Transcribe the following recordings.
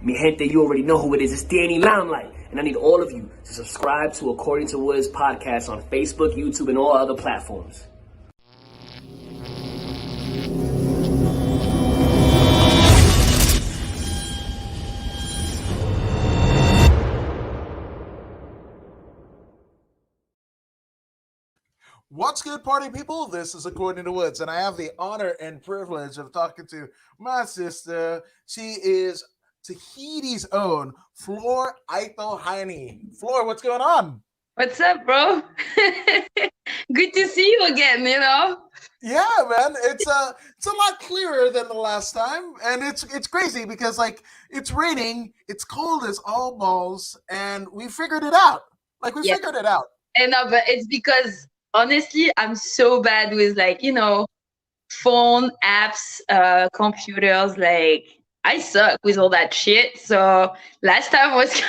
Mi gente, you already know who it is. It's Danny Limelight. And I need all of you to subscribe to According to Woods podcast on Facebook, YouTube, and all other platforms. What's good, party people? This is According to Woods, and I have the honor and privilege of talking to my sister. She is Tahiti's own Flor Hani. Flor, what's going on? What's up, bro? Good to see you again, Yeah, man. It's a lot clearer than the last time, and it's crazy because it's raining, it's cold as all balls, and we figured it out. Figured it out. And but it's because honestly, I'm so bad with phone apps, computers. I suck with all that shit. So last time was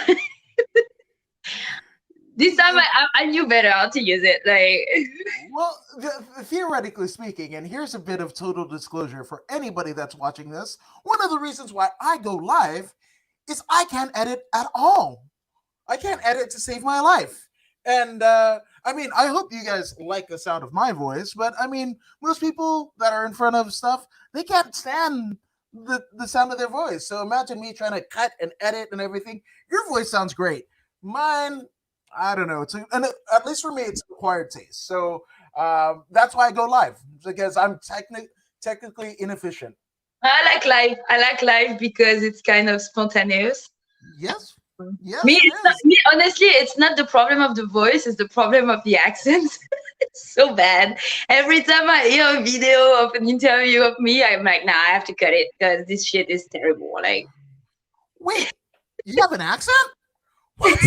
this time I knew better how to use it. Well, theoretically speaking, and here's a bit of total disclosure for anybody that's watching this. One of the reasons why I go live is I can't edit at all. I can't edit to save my life. And I hope you guys like the sound of my voice, but most people that are in front of stuff, they can't stand the sound of their voice. So imagine me trying to cut and edit and everything. Your voice sounds great. Mine, I don't know. At least for me, it's an acquired taste. So that's why I go live, because I'm technically inefficient. I like live because it's kind of spontaneous. Yes. Yeah, Honestly, it's not the problem of the voice, it's the problem of the accent. It's so bad. Every time I hear a video of an interview of me, I'm like, nah, I have to cut it because this shit is terrible. Wait, you have an accent? What?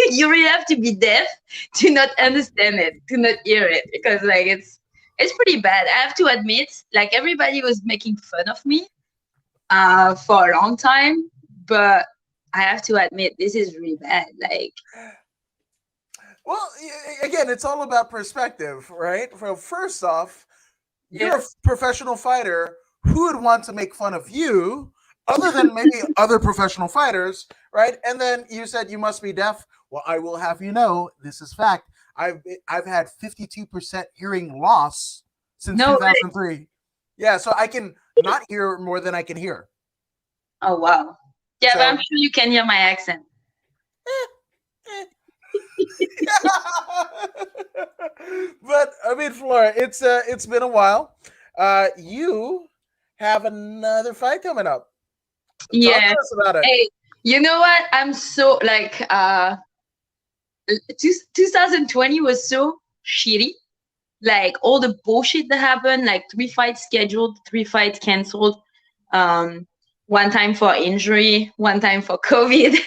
You really have to be deaf to not understand it, to not hear it, because it's pretty bad. I have to admit, everybody was making fun of me for a long time, but I have to admit this is really bad. Well, again, it's all about perspective, right? Well, first off, you're a professional fighter. Who would want to make fun of you other than maybe other professional fighters, right? And then you said you must be deaf. Well, I will have you know, this is fact. I've had 52% hearing loss since 2003. Yeah, so I can not hear more than I can hear. Oh, wow. Yeah, so, but I'm sure you can hear my accent. But Flora, it's been a while. You have another fight coming up. Yeah. Talk to us about it. Hey, you know what? I'm so 2020 was so shitty. All the bullshit that happened, 3 fights scheduled, 3 fights canceled, 1 time for injury, 1 time for COVID,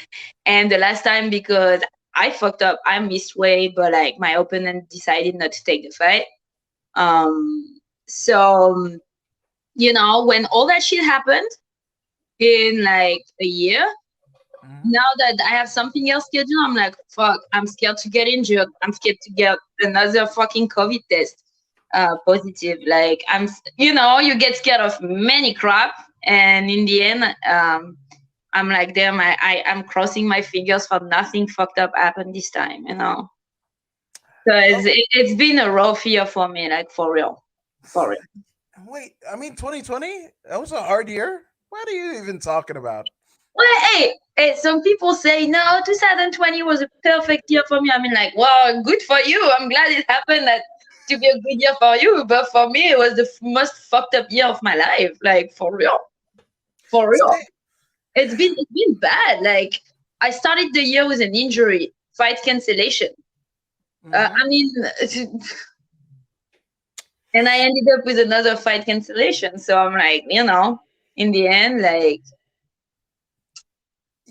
and the last time because I fucked up, I missed weight, but my opponent decided not to take the fight. So when all that shit happened in a year, now that I have something else scheduled, I'm like, fuck, I'm scared to get injured. I'm scared to get another fucking COVID test positive. You get scared of many crap. And in the end, I'm like, damn, I'm crossing my fingers for nothing fucked up happened this time, Because it's been a rough year for me, for real. For real. Wait, 2020? That was a hard year? What are you even talking about? Well, hey, some people say, no, 2020 was a perfect year for me. Wow, good for you. I'm glad it happened to be a good year for you. But for me, it was the most fucked up year of my life. For real. For real. It's been bad. I started the year with an injury, fight cancellation. Mm-hmm. And I ended up with another fight cancellation. So I'm in the end,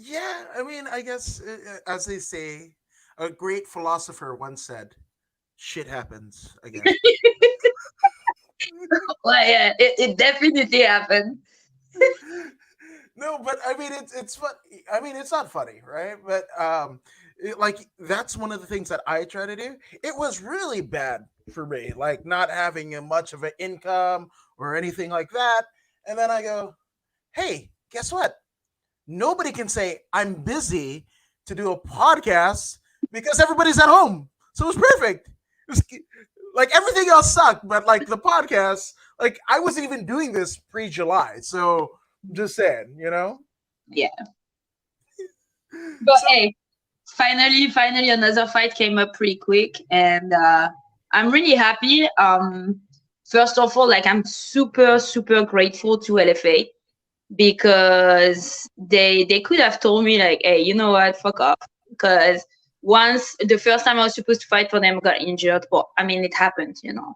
yeah, I guess, as they say, a great philosopher once said, shit happens again. Well, yeah, it definitely happened. No, but it's fun. It's not funny, right? But that's one of the things that I try to do. It was really bad for me, not having much of an income or anything like that. And then I go, hey, guess what? Nobody can say I'm busy to do a podcast because everybody's at home. So it was perfect. It was like everything else sucked, but like the podcast, like I wasn't even doing this pre-July. So just saying, you know? Yeah. But So, hey, finally another fight came up pretty quick, and I'm really happy. First of all, like I'm super grateful to LFA because they could have told me like, hey, you know what, fuck off. Because once the first time I was supposed to fight for them, I got injured. But I mean, it happened, you know.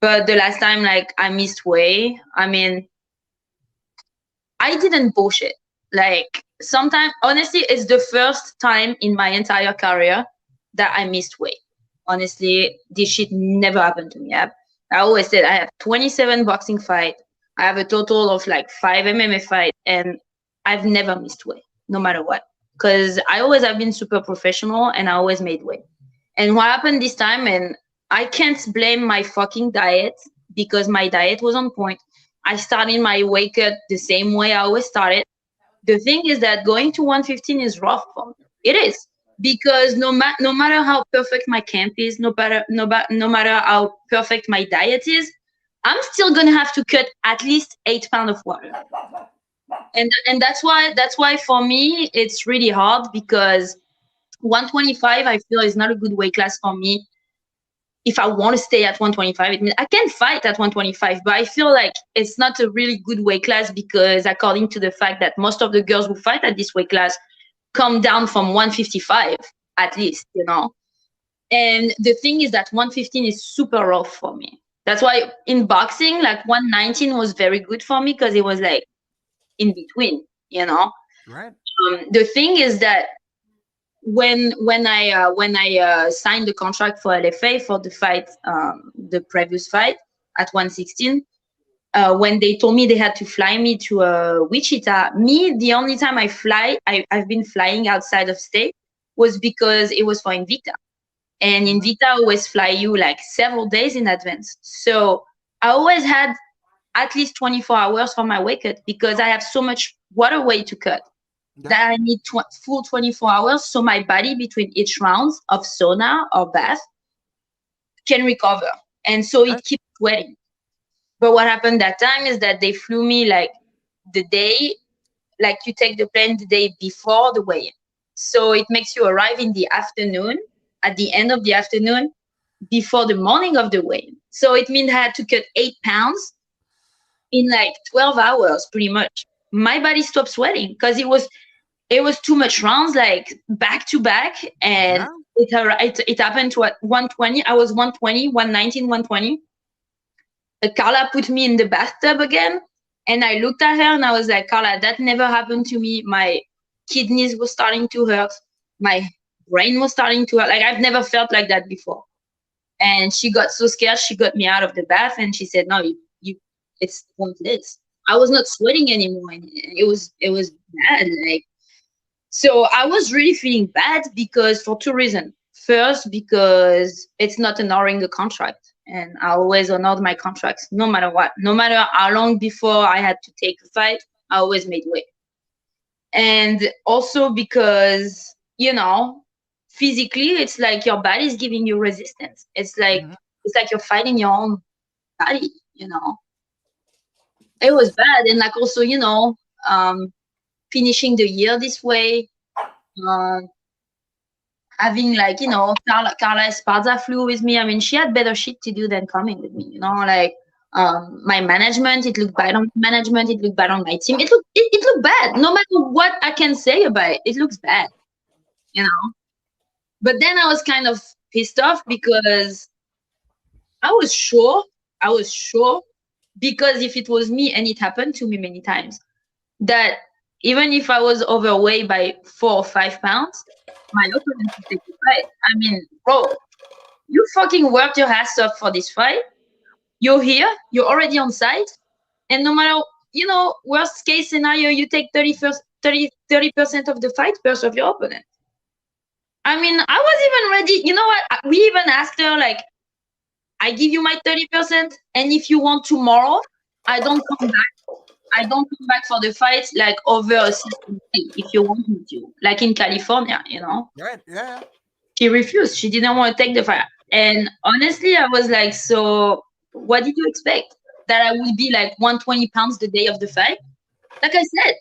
But the last time, like I missed weight. I mean, I didn't bullshit. Like sometimes, honestly, it's the first time in my entire career that I missed weight. Honestly, this shit never happened to me. I always said I have 27 boxing fights. I have a total of like 5 MMA fights, and I've never missed weight, no matter what. Because I always have been super professional, and I always made weight. And what happened this time, and I can't blame my fucking diet because my diet was on point. I started my weight cut the same way I always started. The thing is that going to 115 is rough for me. It is because no matter how perfect my camp is, no matter how perfect my diet is, I'm still gonna have to cut at least 8 pounds of water. And that's why for me it's really hard because 125 I feel is not a good weight class for me. If I want to stay at 125, it means I can fight at 125, but I feel like it's not a really good weight class because according to the fact that most of the girls who fight at this weight class come down from 155 at least, you know. And the thing is that 115 is super rough for me. That's why in boxing, like 119 was very good for me because it was like in between, you know. right. The thing is that when I signed the contract for LFA for the fight, the previous fight at 116, when they told me they had to fly me to Wichita, the only time I've been flying outside of state was because it was for Invicta, and Invicta always fly you like several days in advance. So I always had at least 24 hours for my weight cut because I have so much water weight to cut that I need full 24 hours so my body between each rounds of sauna or bath can recover. And so it keeps sweating. But what happened that time is that they flew me like the day, like you take the plane the day before the weigh-in. So it makes you arrive in the afternoon, at the end of the afternoon, before the morning of the weigh-in. So it means I had to cut 8 pounds in like 12 hours, pretty much. My body stopped sweating because it was too much rounds, like back to back, and it happened to at 120. I was 120, 119, 120. Carla put me in the bathtub again, and I looked at her and I was like, Carla, that never happened to me. My kidneys were starting to hurt. My brain was starting to hurt. Like I've never felt like that before. And she got so scared, she got me out of the bath and she said, no, it's pointless. I was not sweating anymore. And it was bad. Like, so I was really feeling bad because for two reasons. First, because it's not honoring the contract. And I always honored my contracts, no matter what. No matter how long before I had to take a fight, I always made weight. And also because, you know, physically, it's like your body is giving you resistance. It's like you're fighting your own body, you know. It was bad. And like also, you know, finishing the year this way, having like, you know, Carla Esparza flew with me. I mean, she had better shit to do than coming with me, you know, like my management, it looked bad on management, it looked bad on my team. It looked bad. No matter what I can say about it, it looks bad, you know. But then I was kind of pissed off because I was sure because if it was me, and it happened to me many times, that even if I was overweight by 4 or 5 pounds, my opponent would take the fight. I mean, bro, you fucking worked your ass off for this fight. You're here, you're already on site, and no matter, you know, worst case scenario, you take 30% of the fight versus of your opponent. I mean, I was even ready. You know what? We even asked her, like, I give you my 30%, and if you want tomorrow, I don't come back. I don't come back for the fight like over a certain day if you want me to. Like in California, Right. Yeah. She refused. She didn't want to take the fight. And honestly, I was like, so what did you expect? That I would be like 120 pounds the day of the fight? Like I said,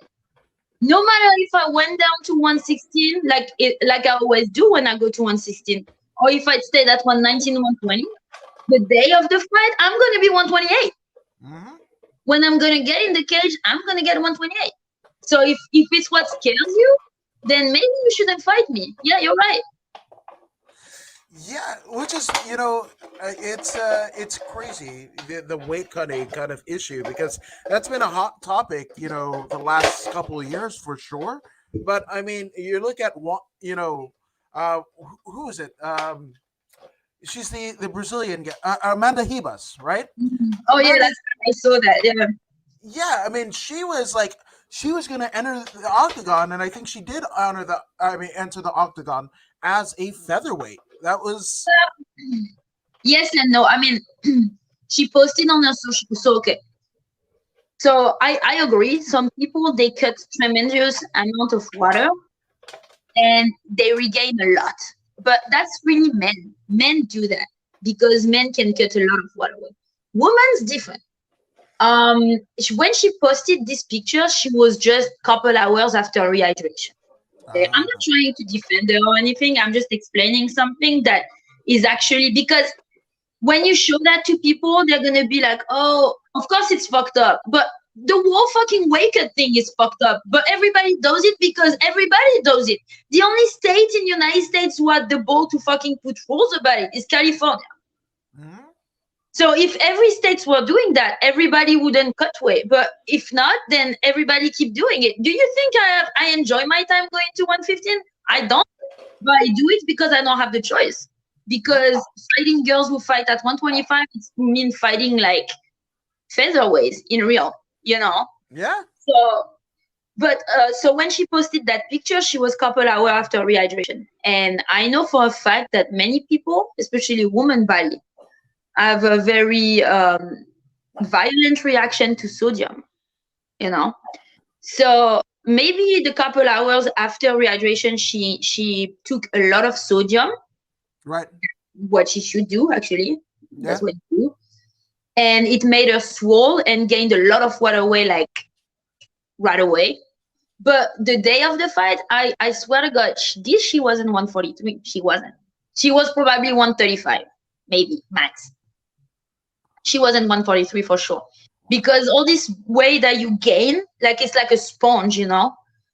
no matter if I went down to 116, like I always do when I go to 116, or if I stayed at 119, 120, the day of the fight, I'm going to be 128. Mm-hmm. When I'm going to get in the cage, I'm going to get 128. So if it's what scares you, then maybe you shouldn't fight me. Yeah, you're right. Yeah, which is it's crazy the weight cutting kind of issue, because that's been a hot topic the last couple of years for sure. But I mean, you look at what who is it? She's the Brazilian Amanda Ribas, right? Oh yeah, Amanda, I saw that. Yeah. yeah, I mean, she was going to enter the octagon, and I think she did enter the octagon as a featherweight. That was Yes and no. I mean, she posted on her social. So okay. So I agree. Some people they cut tremendous amount of water and they regain a lot. But that's really men. Men do that because men can cut a lot of water away. Woman's different. When she posted this picture, she was just couple hours after rehydration. Okay? I'm not trying to defend her or anything. I'm just explaining something that is actually because when you show that to people, they're gonna be like, "Oh, of course it's fucked up." But the whole fucking wake up thing is fucked up. But everybody does it because everybody does it. The only state in the United States who had the ball to fucking put rules about it is California. mm-hmm. So if every state were doing that, everybody wouldn't cut weight. But if not, then everybody keep doing it. Do you think I enjoy my time going to 115? I don't. But I do it because I don't have the choice. Because fighting girls who fight at 125, it means fighting like featherweights in real, Yeah. So when she posted that picture, she was a couple hours after rehydration. And I know for a fact that many people, especially women body, have a very violent reaction to sodium, So maybe the couple hours after rehydration, she took a lot of sodium. Right. What she should do, actually. Yeah. That's what you do. And it made her swole and gained a lot of water away, like right away. But the day of the fight, I swear to God, she wasn't 143. She wasn't. She was probably 135, maybe max. She wasn't 143 for sure. Because all this weight that you gain, like it's like a sponge,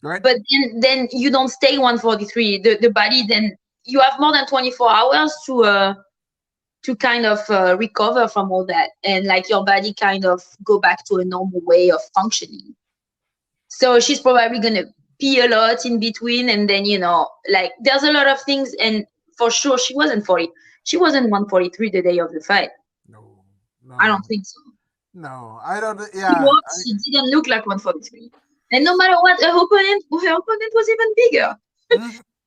Right. But then you don't stay 143. The body then you have more than 24 hours to kind of recover from all that, and like your body kind of go back to a normal way of functioning. So she's probably gonna pee a lot in between, and then like there's a lot of things, and for sure she wasn't 143 the day of the fight. No. I don't think so. No, I don't. Yeah. She didn't look like 143, and no matter what, her opponent was even bigger.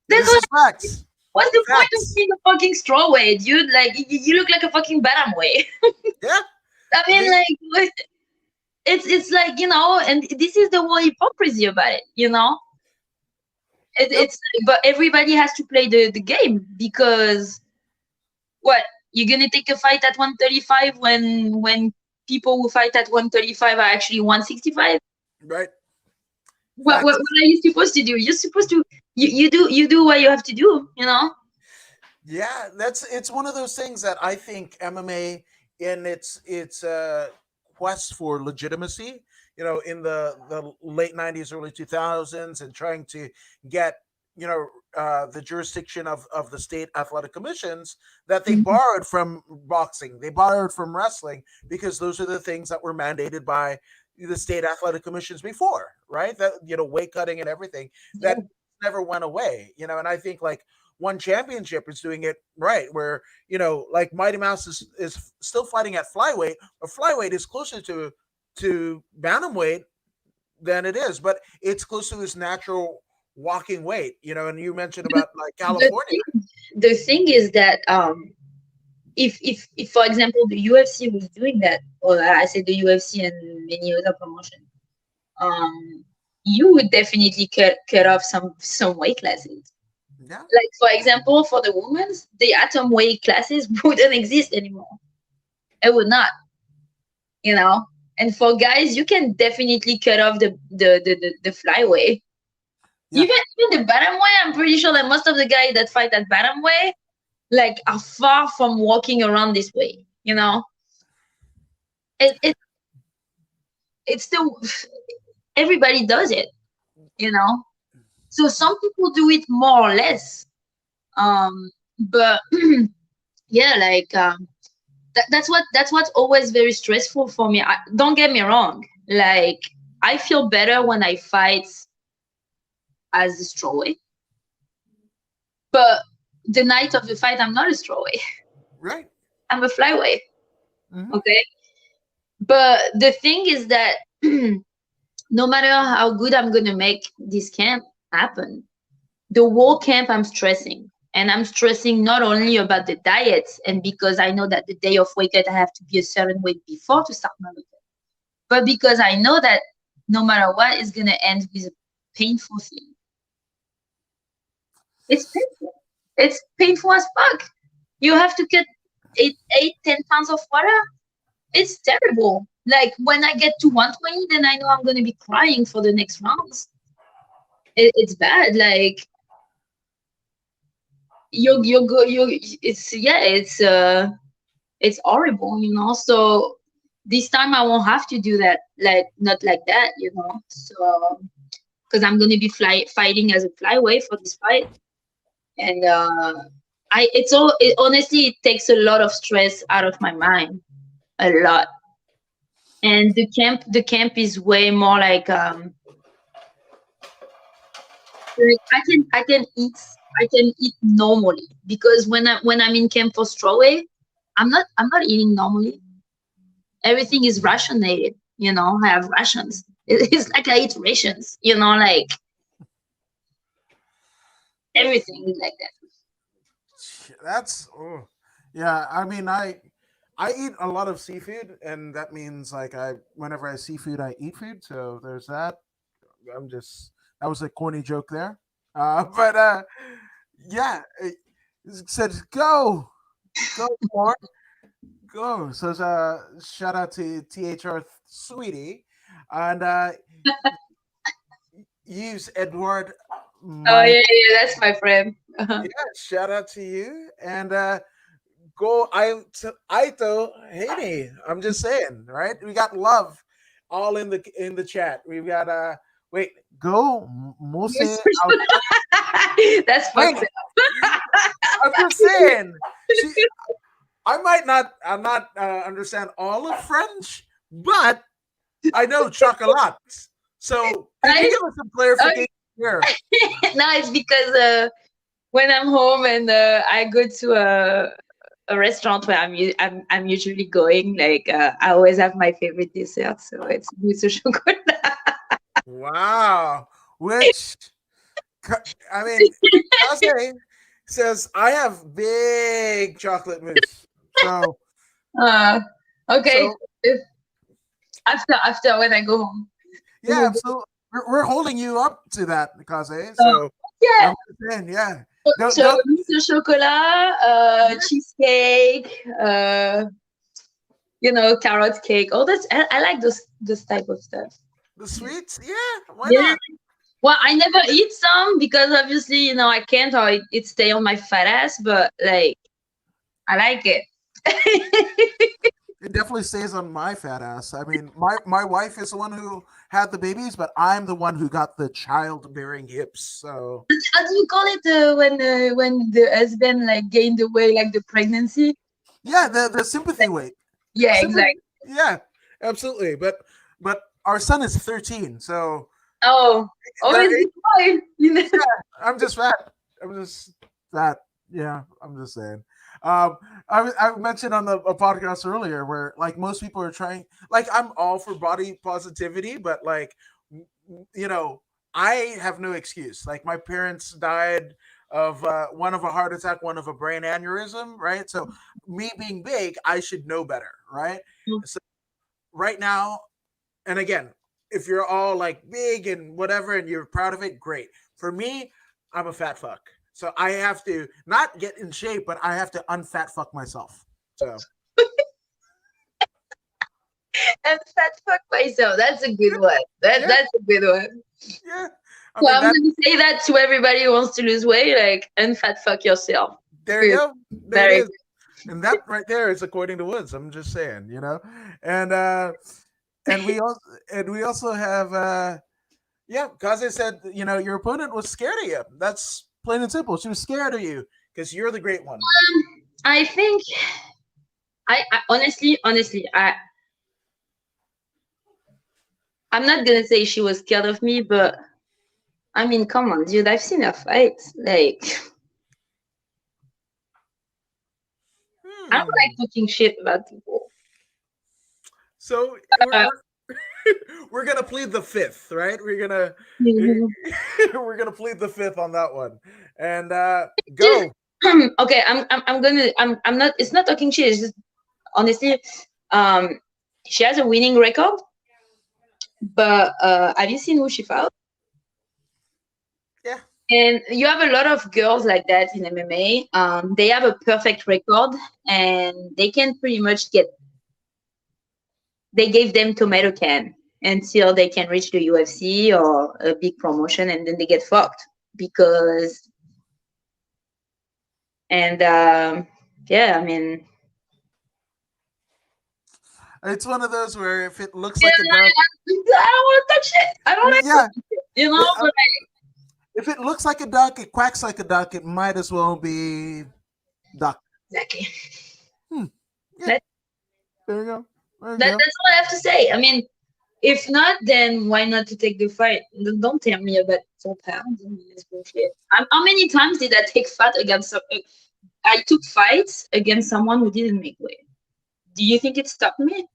This is facts. What's the point of being a fucking strawweight, dude? Like, you look like a fucking bantamweight. Yeah. I mean, like, it's like, and this is the whole hypocrisy about it, It's but everybody has to play the game, because what? You're going to take a fight at 135 when people who fight at 135 are actually 165? Right. What are you supposed to do? You're supposed to you do what you have to do, Yeah, it's one of those things that I think MMA in its quest for legitimacy, in the late 90s, early 2000s, and trying to get the jurisdiction of the state athletic commissions, that they borrowed from boxing, they borrowed from wrestling, because those are the things that were mandated by the state athletic commissions before, right? That weight cutting and everything that never went away, and I think like One Championship is doing it right, where like Mighty Mouse is still fighting at flyweight, but flyweight is closer to bantamweight than it is, but it's close to his natural walking weight, and you mentioned about like California. The thing is that if for example the UFC was doing that, or I said the UFC and many other promotions, you would definitely cut off some weight classes. Yeah. Like for example, for the women's, the atom weight classes wouldn't exist anymore. It would not, you know. And for guys, you can definitely cut off the flyweight. Yeah. Even the bottom weight, I'm pretty sure that most of the guys that fight at bottom weight like are far from walking around this way, you know. It it's the everybody does it, you know. So some people do it more or less. But yeah, like that's what's always very stressful for me. Don't get me wrong. Like I feel better when I fight as a strawweight, but the night of the fight, I'm not a strawweight. Right. I'm a flyweight. Mm-hmm. Okay, but the thing is that no matter how good I'm gonna make this camp happen, the whole camp I'm stressing. And I'm stressing not only about the diet, and because I know that the day of weight cut I have to be a certain weight before to start my weight cut, but because I know that no matter what, it's gonna end with a painful thing. It's painful. It's painful as fuck. You have to cut 10 pounds of water. It's terrible. Like when I get to 120, then I know I'm gonna be crying for the next rounds. It's bad. Like you go you it's yeah it's horrible, you know. So this time I won't have to do that, like not like that, you know. So because I'm gonna be fighting as a flyweight for this fight, and it honestly it takes a lot of stress out of my mind, a lot. And the camp is way more like I can eat normally because when I'm in camp for strawweight, I'm not eating normally. Everything is rationated. You know, I have rations. It's like I eat rations. You know, like everything is like that. That's yeah. I mean, I eat a lot of seafood, and that means like I whenever I see food, I eat food. So there's that. I'm just that was a corny joke there. But yeah, it said go for go. So shout out to THR Sweetie, and use Edward. Oh My yeah, yeah, that's my friend. yeah, shout out to you, and go Aito Hani. I'm just saying, right? We got love all in the chat. We've got wait, go Mose. That's Wait, fucked up. I'm just saying. She, I'm not understand all of French, but I know chocolat. So can you Right? give us some clarification here? No, it's because when I'm home and I go to a restaurant where I'm usually going, like I always have my favorite dessert, so it's mousse au chocolat. Wow. Which I mean, Kase says I have big chocolate mousse. So Uh, okay. so After when I go home, we will yeah, go. so we're holding you up to that, Kase. So Yeah. I'm saying, yeah. So Don't mousse au chocolat, cheesecake, carrot cake. All this. I like this type of stuff. the sweets, yeah, why Yeah. not? Well, I never eat some because obviously, I can't or it stay on my fat ass, but like I like it. It definitely stays on my fat ass. I mean, my wife is the one who had the babies, but I'm the one who got the childbearing hips. So How do you call it when the husband like gained the weight, like the pregnancy? yeah, the sympathy weight. Yeah, Sympathy, exactly. yeah, absolutely. But our son is 13, so Oh, there. always good boy. I'm just fat. I'm just fat. Yeah, I'm just saying. I mentioned on a podcast earlier where like most people are trying. Like I'm all for body positivity, but like you know, I have no excuse. Like my parents died of one of a heart attack, one of a brain aneurysm, right? So me being big, I should know better, right? So right now, and again, if you're all like big and whatever and you're proud of it, great. For me, I'm a fat fuck. So I have to not get in shape, but I have to unfat fuck myself. So And fat fuck myself. That's a good one. yeah, That's a good one. yeah. I So mean I'm that. gonna say that to everybody who wants to lose weight, like unfat fuck yourself. There you Good. go. There it Very is. And that right there is according to Woods. I'm just saying, and we also have yeah, Kaze said, your opponent was scared of you. That's plain and simple. She was scared of you because you're the great one. I think I honestly, I'm not gonna say she was scared of me, but I mean, come on, dude, I've seen her fight. Like, I don't Hmm. like talking shit about people. So Uh, we're gonna plead the fifth, right? We're gonna mhm. we're gonna plead the fifth on that one, and go. Okay, I'm not. It's not talking shit. It's just honestly, um, she has a winning record. But have you seen who she fought? Yeah. And you have a lot of girls like that in MMA. They have a perfect record, and they can pretty much get. They gave them tomato can until they can reach the UFC or a big promotion, and then they get fucked because. And yeah, I mean, It's one of those where if it looks yeah, like a duck, I don't want to touch it. I don't like yeah, touching it, you yeah. know. But If it looks like a duck, it quacks like a duck. It might as well be duck. exactly. Hmm. Yeah. That, There you go. There you go. that's all I have to say. I mean, if not, then why not to take the fight? Don't tell me about 4 pounds. I mean, it's bullshit. How many times did I take fight against? I took fights against someone who didn't make weight. Do you think it stopped me?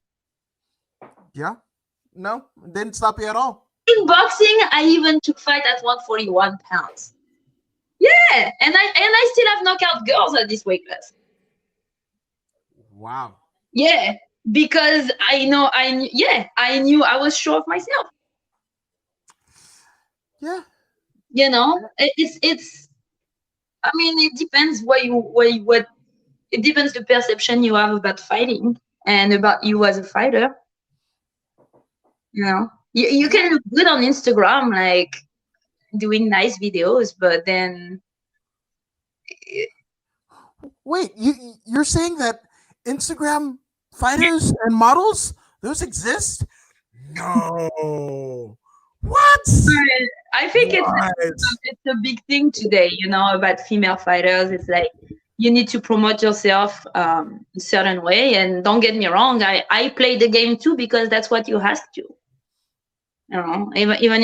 Yeah. No, it didn't stop you at all. In boxing, I even took fight at 141 pounds. Yeah, and I still have knockout girls at this weight class. Wow. Yeah, because I knew I was sure of myself. Yeah. You know, it's. I mean, it depends what. It depends the perception you have about fighting and about you as a fighter. You know, you Yeah. can look good on Instagram, like doing nice videos, but then Wait, you're saying that Instagram fighters and models those exist? No. What? I think What? it's a big thing today. You know, about female fighters. It's like you need to promote yourself a certain way. And don't get me wrong, I play the game too because that's what you have to. You know, even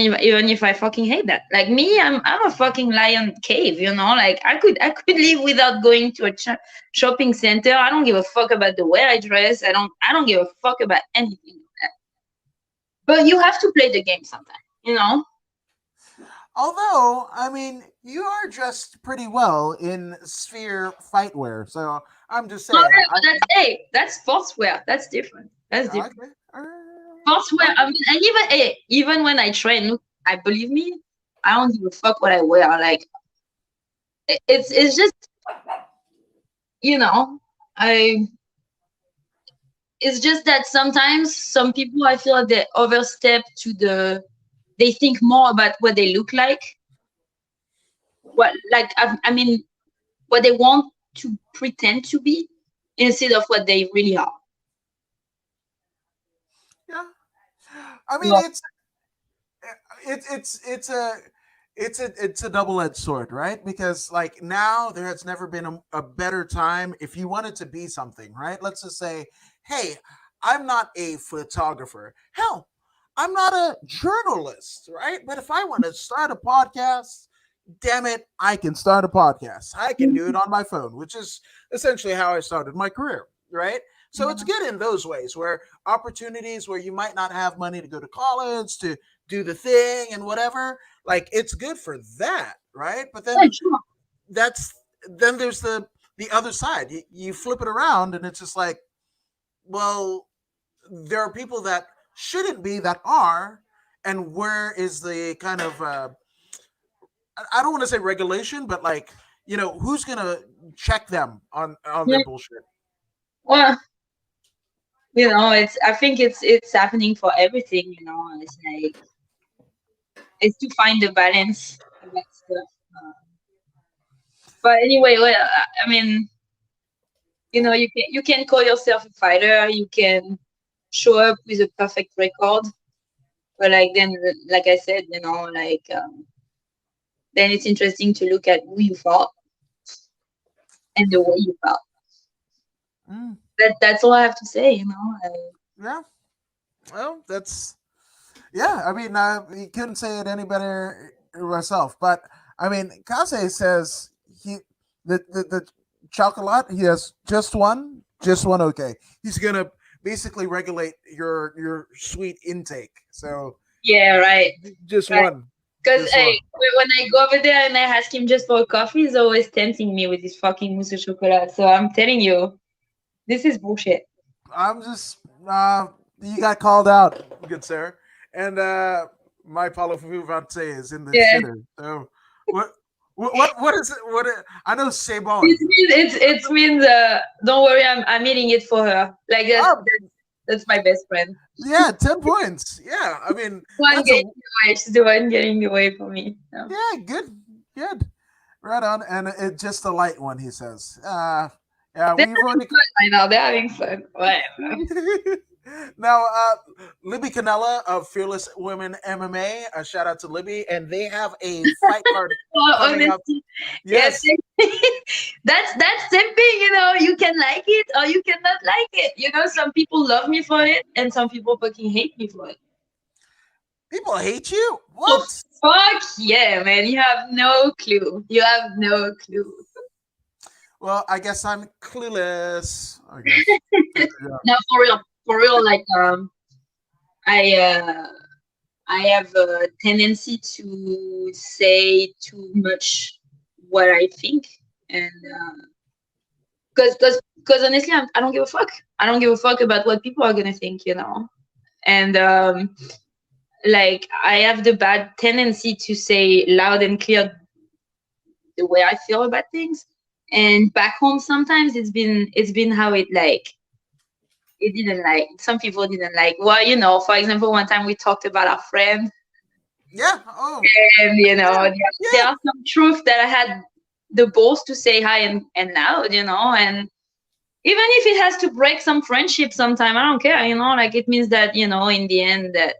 if I fucking hate that. Like me, I'm a fucking lion cave. You know, like I could live without going to a shopping center. I don't give a fuck about the way I dress. I don't give a fuck about anything. But you have to play the game sometimes. You know. Although, I mean, you are dressed pretty well in sphere fightwear, so I'm just Oh, saying. yeah, but that's sportswear. That's different. That's different. Okay. Sportswear. I Okay. mean, and even when I train, look, I believe me, I don't give a fuck what I wear. Like it's just you know, I. It's just that sometimes some people I feel like they overstep to the. They think more about what they look like. What like I mean, what they want to pretend to be instead of what they really are. Yeah. I mean, Yeah. it's a double-edged sword, right? Because like now there has never been a better time if you wanted to be something, right? Let's just say, hey, I'm not a photographer. Hell, I'm not a journalist, right? But if I want to start a podcast, damn it, I can start a podcast. I can do it on my phone, which is essentially how I started my career, right? So it's good in those ways where opportunities where you might not have money to go to college, to do the thing and whatever, like it's good for that, right? But Yeah, then sure. that's then there's the other side. You flip it around and it's just like, well, there are people that shouldn't be that are, and where is the kind of I don't want to say regulation, but like, who's gonna check them on their Yeah. bullshit? Well, it's I think it's happening for everything. It's like it's to find the balance of that stuff. But anyway, well, I mean, you can call yourself a fighter. You can show up with a perfect record, but like then, like I said, like then it's interesting to look at who you fought and the way you fought. Mm, That's all I have to say. yeah. Well, that's yeah. I mean, you couldn't say it any better myself. But I mean, Kase says he the chocolate he has just one. Okay, he's gonna basically regulate your sweet intake. So Yeah, right, just right. one, Because just one. when I go over there and I ask him just for a coffee, he's always tempting me with his fucking mousse au chocolat. So I'm telling you, this is bullshit. I'm just you got called out, good sir. And my Paulo Vivante is in the Yeah. shitter. So what what is it? I know Sabon. It means it means don't worry, I'm eating it for her. Like Oh, that's my best friend. yeah, 10 points. Yeah, I mean One that's a getting away, she's the one getting away from me. So. yeah, good, right on. And it's just a light one, he says. Yeah, They're we've having already fun right now. They're having fun. Whatever. now, Libby Canella of Fearless Women MMA. A shout out to Libby, and they have a fight card Well, coming up. honestly, yes, Yes, that's simping. You can like it or you cannot like it. Some people love me for it, and some people fucking hate me for it. people hate you. So What? fuck yeah, man! You have no clue. You have no clue. Well, I guess I'm clueless. I guess. Yeah. Now, for real, like I I have a tendency to say too much what I think, and because honestly, I don't give a fuck. I don't give a fuck about what people are gonna think. And like I have the bad tendency to say loud and clear the way I feel about things. And back home, sometimes it's been how it didn't like some people didn't like. Well, for example, one time we talked about our friend, Yeah. Oh. and Yeah. there Yeah. are some truth that I had the balls to say hi and loud, and even if it has to break some friendship sometime, I don't care, like it means that, in the end that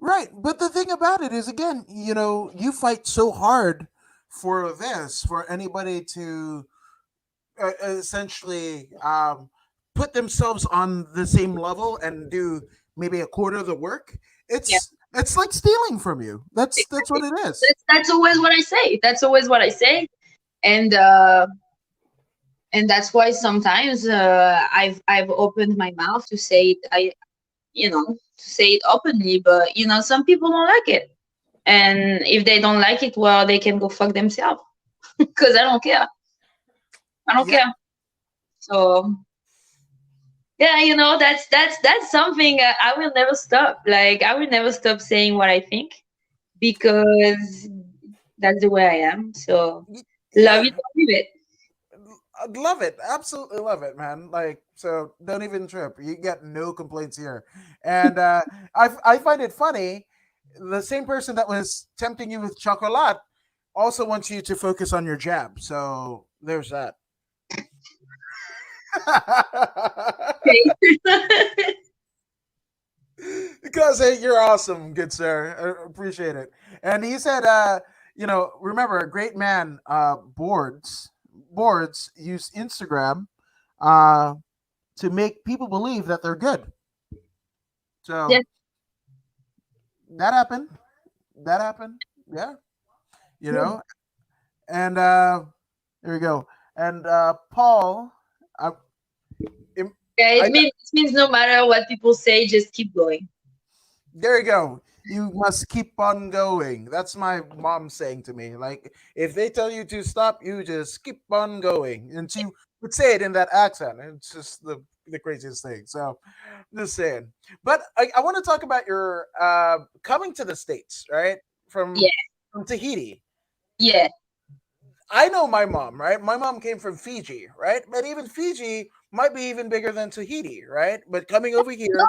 Right. But the thing about it is, again, you fight so hard for this, for anybody to essentially put themselves on the same level and do maybe a quarter of the work. yeah, It's like stealing from you. That's what exactly. it is. That's always what I say. That's always what I say. And and that's why sometimes I've opened my mouth to say it, to say it openly, but some people don't like it. And if they don't like it, well, they can go fuck themselves. Because I don't care. I don't Yeah. care. So yeah, that's something I will never stop. Like I will never stop saying what I think because that's the way I am. So love Yeah. it or leave it. I love it. Absolutely love it, man. Like, so don't even trip. You get no complaints here. And I find it funny. The same person that was tempting you with chocolate also wants you to focus on your jab. So there's that. Okay. Because hey, you're awesome, good sir. I appreciate it. And he said, remember, a great man, boards use Instagram uh, to make people believe that they're good. So Yeah. that happened. That happened. Yeah, you Good. know. And there we go. And Paul, I, Yeah, I it means no matter what people say, just keep going. there you go. You must keep on going. That's my mom saying to me. Like, if they tell you to stop, you just keep on going. And she would say it in that accent. It's just the the craziest thing. So, just saying. But I want to talk about your coming to the States, right? Yeah, From Tahiti. yeah. I know my mom, right? My mom came from Fiji, right? But even Fiji might be even bigger than Tahiti, right? But coming over No, here,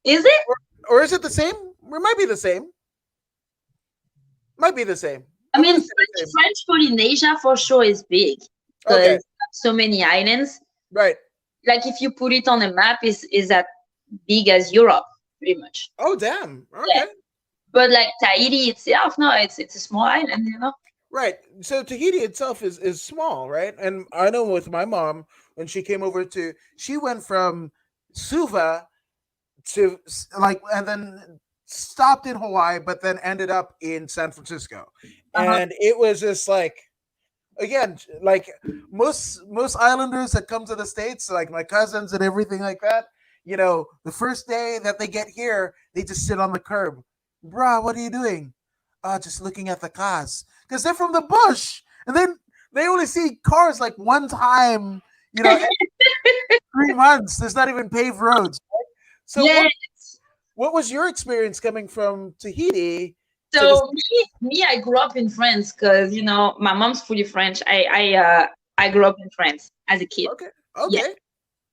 is it? or is it the same? It might be the same. Might be the same. I I'm mean, gonna say the same. French Polynesia for sure is big Okay, because so many islands. right. Like if you put it on a map, is that big as Europe, pretty much. Oh, damn. Yeah. Okay, But like Tahiti itself, no, it's a small island, you know. right. So Tahiti itself is small, right? And I know with my mom when she came over to, she went from Suva to like, and then stopped in Hawaii, but then ended up in San Francisco, Uh-huh. and it was just like, again, like most islanders that come to the States, like my cousins and everything like that, the first day that they get here, they just sit on the curb. Bruh, what are you doing? Just looking at the cars, because they're from the bush, and then they only see cars like one time, every 3 months. There's not even paved roads. So Yeah. what was your experience coming from Tahiti to the? So I grew up in France because my mom's fully French. I grew up in France as a kid. Okay, Yeah, okay,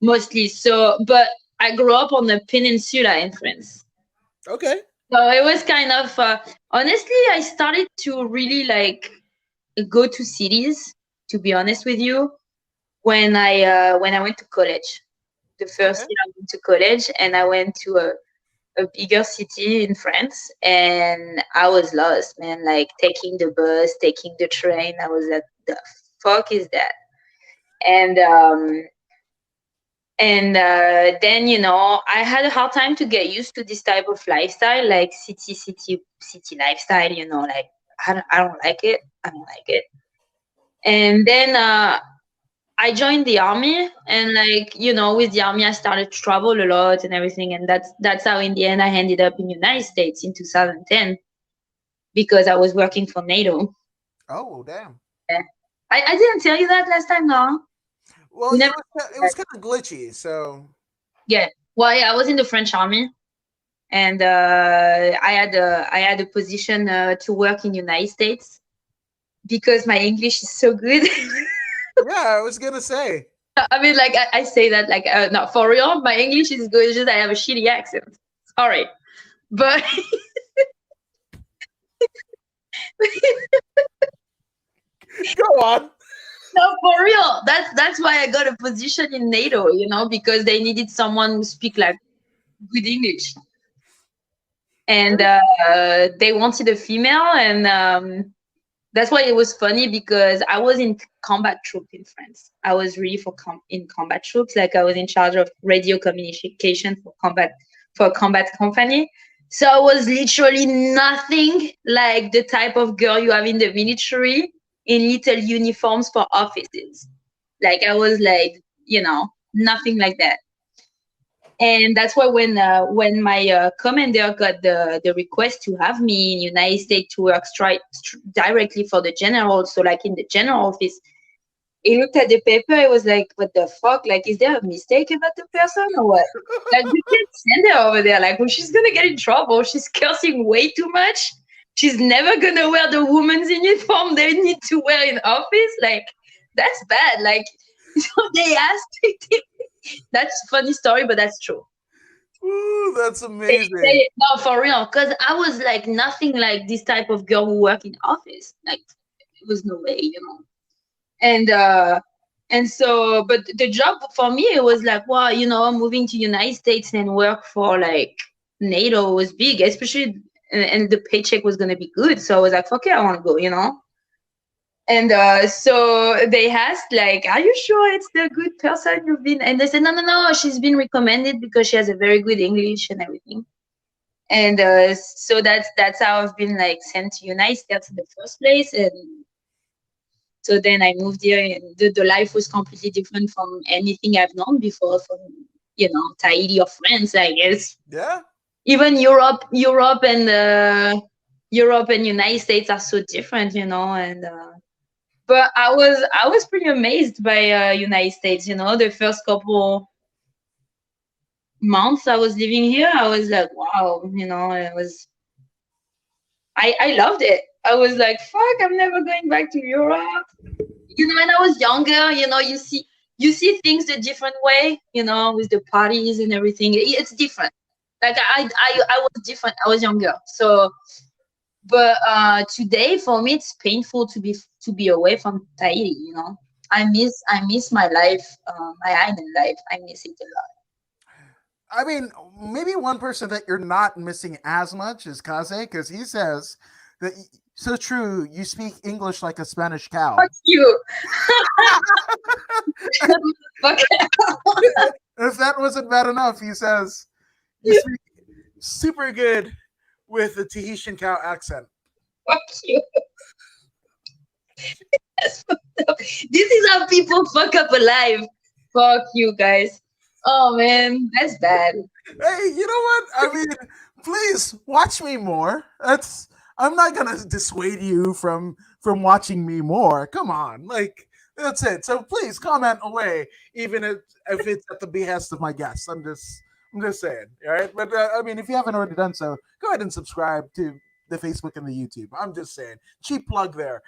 mostly. So, but I grew up on the peninsula in France. okay, So it was kind of honestly, I started to really like go to cities. To be honest with you, when I went to college, the first okay. year I went to college, and I went to a bigger city in France, and I was lost, man. Like taking the bus, taking the train. I was like, the fuck is that? And then I had a hard time to get used to this type of lifestyle, like city lifestyle. Like I don't like it. I don't like it. And then I joined the army, and like with the army, I started to travel a lot and everything, and that's how in the end I ended up in the United States in 2010 because I was working for NATO. Oh, damn. Yeah. I didn't tell you that last time, no. Well, You never. it was kind of glitchy. So Yeah. Well, yeah, I was in the French army, and I had a position to work in United States because my English is so good. yeah, I was gonna say. I mean, like I say that like not for real. My English is good. It's just I have a shitty accent. Sorry, but Go on. no, for real. That's why I got a position in NATO. Because they needed someone who speak like good English, and they wanted a female, and that's why it was funny because I was in combat troop in France. I was really in combat troops. Like I was in charge of radio communication for a combat company. So I was literally nothing like the type of girl you have in the military in little uniforms for offices. Like I was like, nothing like that. And that's why when my commander got the request to have me in United States to work directly for the general, so like in the general office, he looked at the paper. He was like, "What the fuck? Like, is there a mistake about the person or what? Like, we can't send her over there. Like, well, she's gonna get in trouble. She's cursing way too much. She's never gonna wear the woman's uniform they need to wear in office. Like, that's bad. Like, so they asked." That's a funny story, but that's true. Ooh, that's They amazing. say, no, for real, because I was like nothing like this type of girl who work in office. Like, it was no way. And so, but the job for me, it was like, wow, moving to United States and work for like NATO was big, especially, and the paycheck was gonna be good. So I was like, okay, I want to go. And so they asked, like, "Are you sure it's the good person you've been?" And they said, "No, no, no. She's been recommended because she has a very good English and everything." And so that's how I've been like sent to United States in the first place. And so then I moved here, and the life was completely different from anything I've known before, from Tahiti or France. I guess Yeah. even Europe and United States are so different. And but I was pretty amazed by United States. The first couple months I was living here, I was like, wow, I loved it. I was like, fuck, I'm never going back to Europe. When I was younger, you see things a different way, with the parties and everything. It's different. Like I was different. I was younger. So, but today for me it's painful to be away from Tahiti. I miss my life, my island life. I miss it a lot. I mean, maybe one person that you're not missing as much is Kaze, because he says that so true. You speak English like a Spanish cow. Fuck you. Fuck. If that wasn't bad enough, he says you speak super good with the Tahitian cow accent. Fuck you. That's fucked up. This is how people fuck up alive. Fuck you guys. Oh man, that's bad. Hey, you know what? I mean, please watch me more. I'm not gonna dissuade you from watching me more. Come on, like that's it. So please comment away, even if it's at the behest of my guests. I'm just saying, all right. But I mean, if you haven't already done so, go ahead and subscribe to the Facebook and the YouTube. I'm just saying, cheap plug there.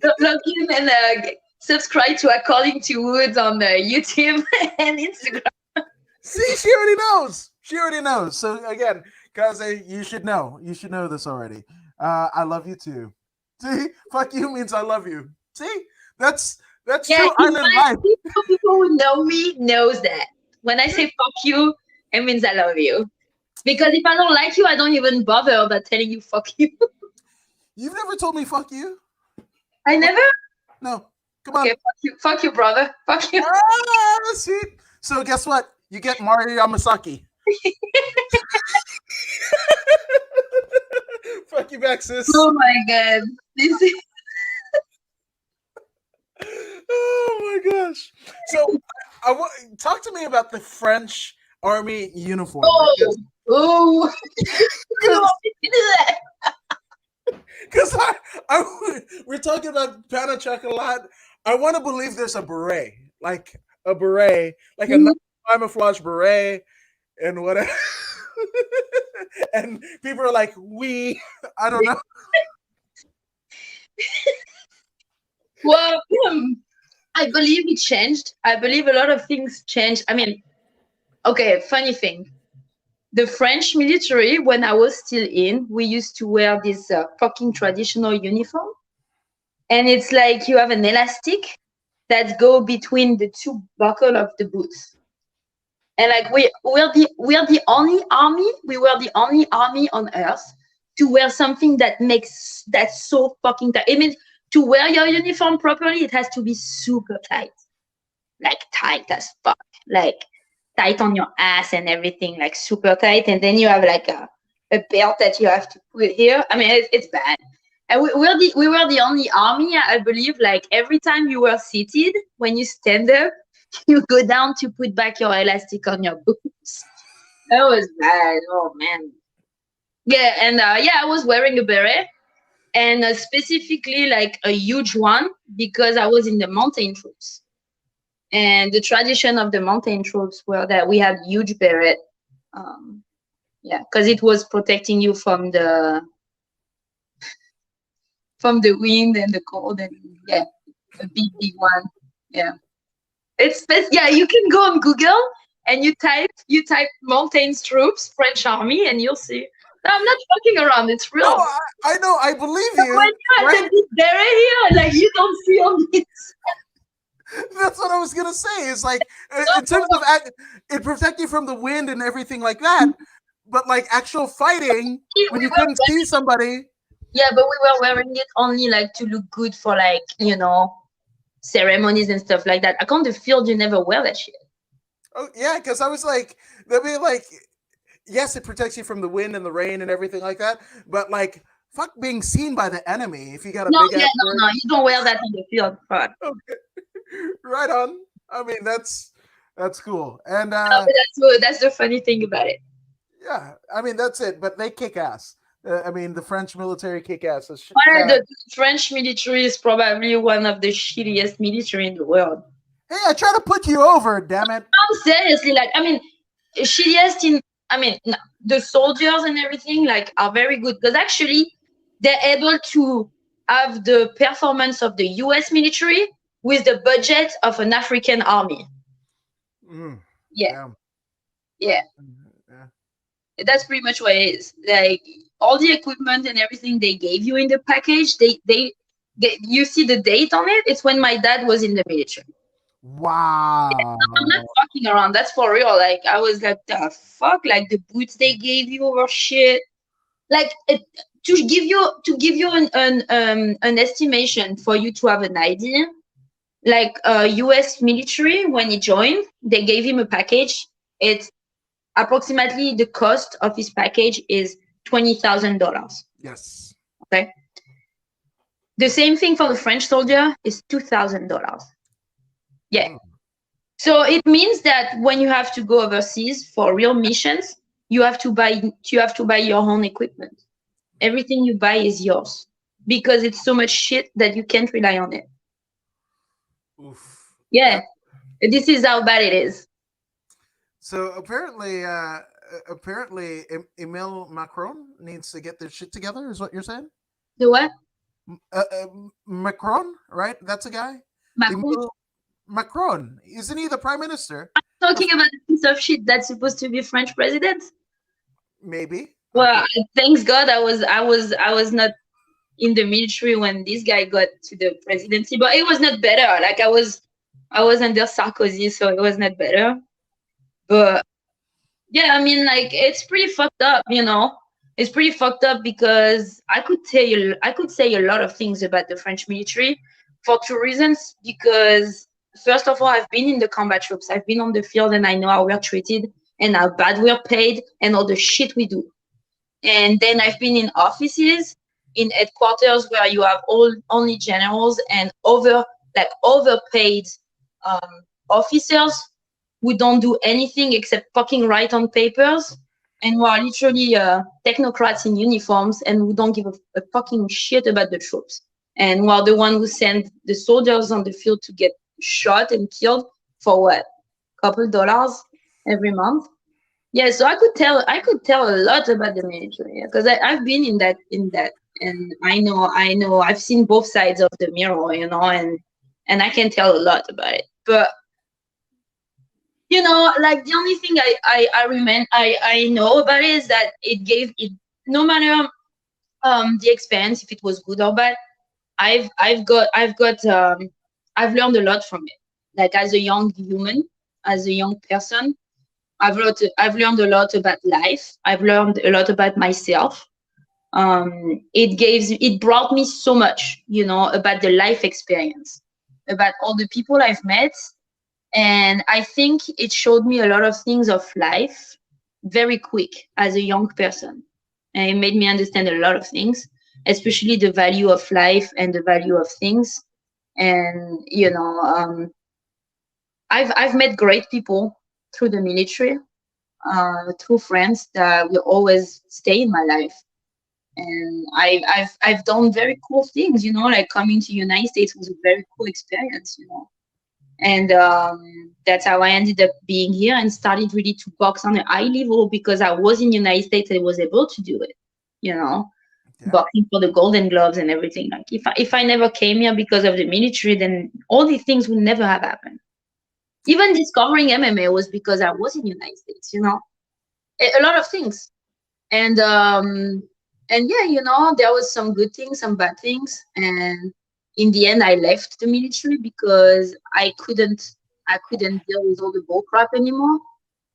But Log in and subscribe to According to Woods on the YouTube and Instagram. See, she already knows. She already knows. So again, Kaze, you should know. You should know this already. I love you too. See, fuck you means I love you. See, that's true island life. People who know me knows that when I say fuck you, it means I love you. Because if I don't like you, I don't even bother about telling you fuck you. You've never told me fuck you. I never. No. Come on. Okay, fuck you, brother. Fuck you. Ah, sweet. So guess what? You get Mario Yamasaki. Fuck you back, sis. Oh my god. This is... Oh my gosh. So talk to me about the French Army uniform. Oh. You want me to do that? Because we're talking about pain au chocolat. I want to believe there's a beret, like a camouflage beret, and whatever. And people are like, I don't know. Well, I believe it changed. I believe a lot of things changed. I mean, okay, funny thing. The French military, when I was still in, we used to wear this fucking traditional uniform. And it's like you have an elastic that go between the two buckle of the boots. And like we're the only army, we were the only army on earth to wear something that's so fucking tight. It means to wear your uniform properly, it has to be super tight. Like tight as fuck. Like tight on your ass and everything, like super tight. And then you have like a belt that you have to put here. I mean, it's bad. And we were the only army, I believe, like every time you were seated, when you stand up, you go down to put back your elastic on your boots. That was bad. Oh, man. Yeah, and I was wearing a beret, and specifically like a huge one because I was in the mountain troops. And the tradition of the mountain troops were that we had huge beret. Because it was protecting you from the wind and the cold, and a big one. Yeah, you can go on Google and you type mountain troops French army and you'll see. No, I'm not fucking around. It's real. No, I know. I believe you. When you have this beret here, like you don't see all this. That's what I was gonna say. It's like in terms of it protect you from the wind and everything like that, but like actual fighting when you couldn't see somebody. Yeah, but we were wearing it only like to look good for like ceremonies and stuff like that. Like on the field, you never wear that shit. Oh yeah, because I was like, they'll be like, yes, it protects you from the wind and the rain and everything like that, but like. Fuck being seen by the enemy if you got a big ass. No, you don't wear that on the field. Fuck. Okay. Right on. I mean, that's cool. And that's the funny thing about it. Yeah, I mean that's it. But they kick ass. I mean, the French military kick ass. The French military is probably one of the shittiest military in the world. Hey, I try to put you over, damn it. No, seriously, like I mean, shittiest in, I mean, the soldiers and everything like are very good because actually they're able to have the performance of the US military with the budget of an African army. Mm, Yeah, damn. yeah. Yeah. That's pretty much what it is. Like all the equipment and everything they gave you in the package, they you see the date on it. It's when my dad was in the military. Wow. I'm not fucking around. That's for real. Like I was like, the fuck, like the boots they gave you were shit. Like to give you an estimation for you to have an idea. Like U.S. military when he joined, they gave him a package. It's approximately the cost of his package is $20,000. Yes. Okay. The same thing for the French soldier is $2,000. Yeah. Oh. So it means that when you have to go overseas for real missions, you have to buy your own equipment. Everything you buy is yours because it's so much shit that you can't rely on it. Oof. Yeah. This is how bad it is. So apparently, Emile Macron needs to get their shit together. Is what you're saying? The what? Macron, right? That's a guy. Macron Emile Macron, isn't he the prime minister? talking about a piece of shit that's supposed to be French president. Maybe. Well, Okay. thanks God I was not in the military when this guy got to the presidency, but it was not better. Like I was under Sarkozy, so it was not better. But yeah, I mean, like it's pretty fucked up, you know. It's pretty fucked up because I could say a lot of things about the French military for two reasons. Because first of all, I've been in the combat troops, I've been on the field, and I know how we're treated and how bad we're paid and all the shit we do. And then I've been in offices, in headquarters where you have all only generals and overpaid um, officers who don't do anything except fucking write on papers, and who are literally technocrats in uniforms and who don't give a fucking shit about the troops, and who are the one who send the soldiers on the field to get shot and killed for what? Couple dollars every month. Yeah, so I could tell a lot about the military because I've been in that, and I know I've seen both sides of the mirror, and I can tell a lot about it. But like the only thing I know about it is that it gave it, no matter the experience, if it was good or bad. I've learned a lot from it. Like as a young human, as a young person, I've learned a lot about life. I've learned a lot about myself. It brought me so much, about the life experience, about all the people I've met, and I think it showed me a lot of things of life very quick as a young person, and it made me understand a lot of things, especially the value of life and the value of things. And I've met great people through the military, through friends that will always stay in my life. And I've done very cool things, like coming to United States was a very cool experience. And that's how I ended up being here and started really to box on a high level because I was in United States and was able to do it, Yeah. boxing for the Golden Gloves and everything. Like if I never came here because of the military, then all these things would never have happened. Even discovering MMA was because I was in United States. A lot of things. And yeah, there was some good things, some bad things, and in the end I left the military because I couldn't deal with all the bull crap anymore.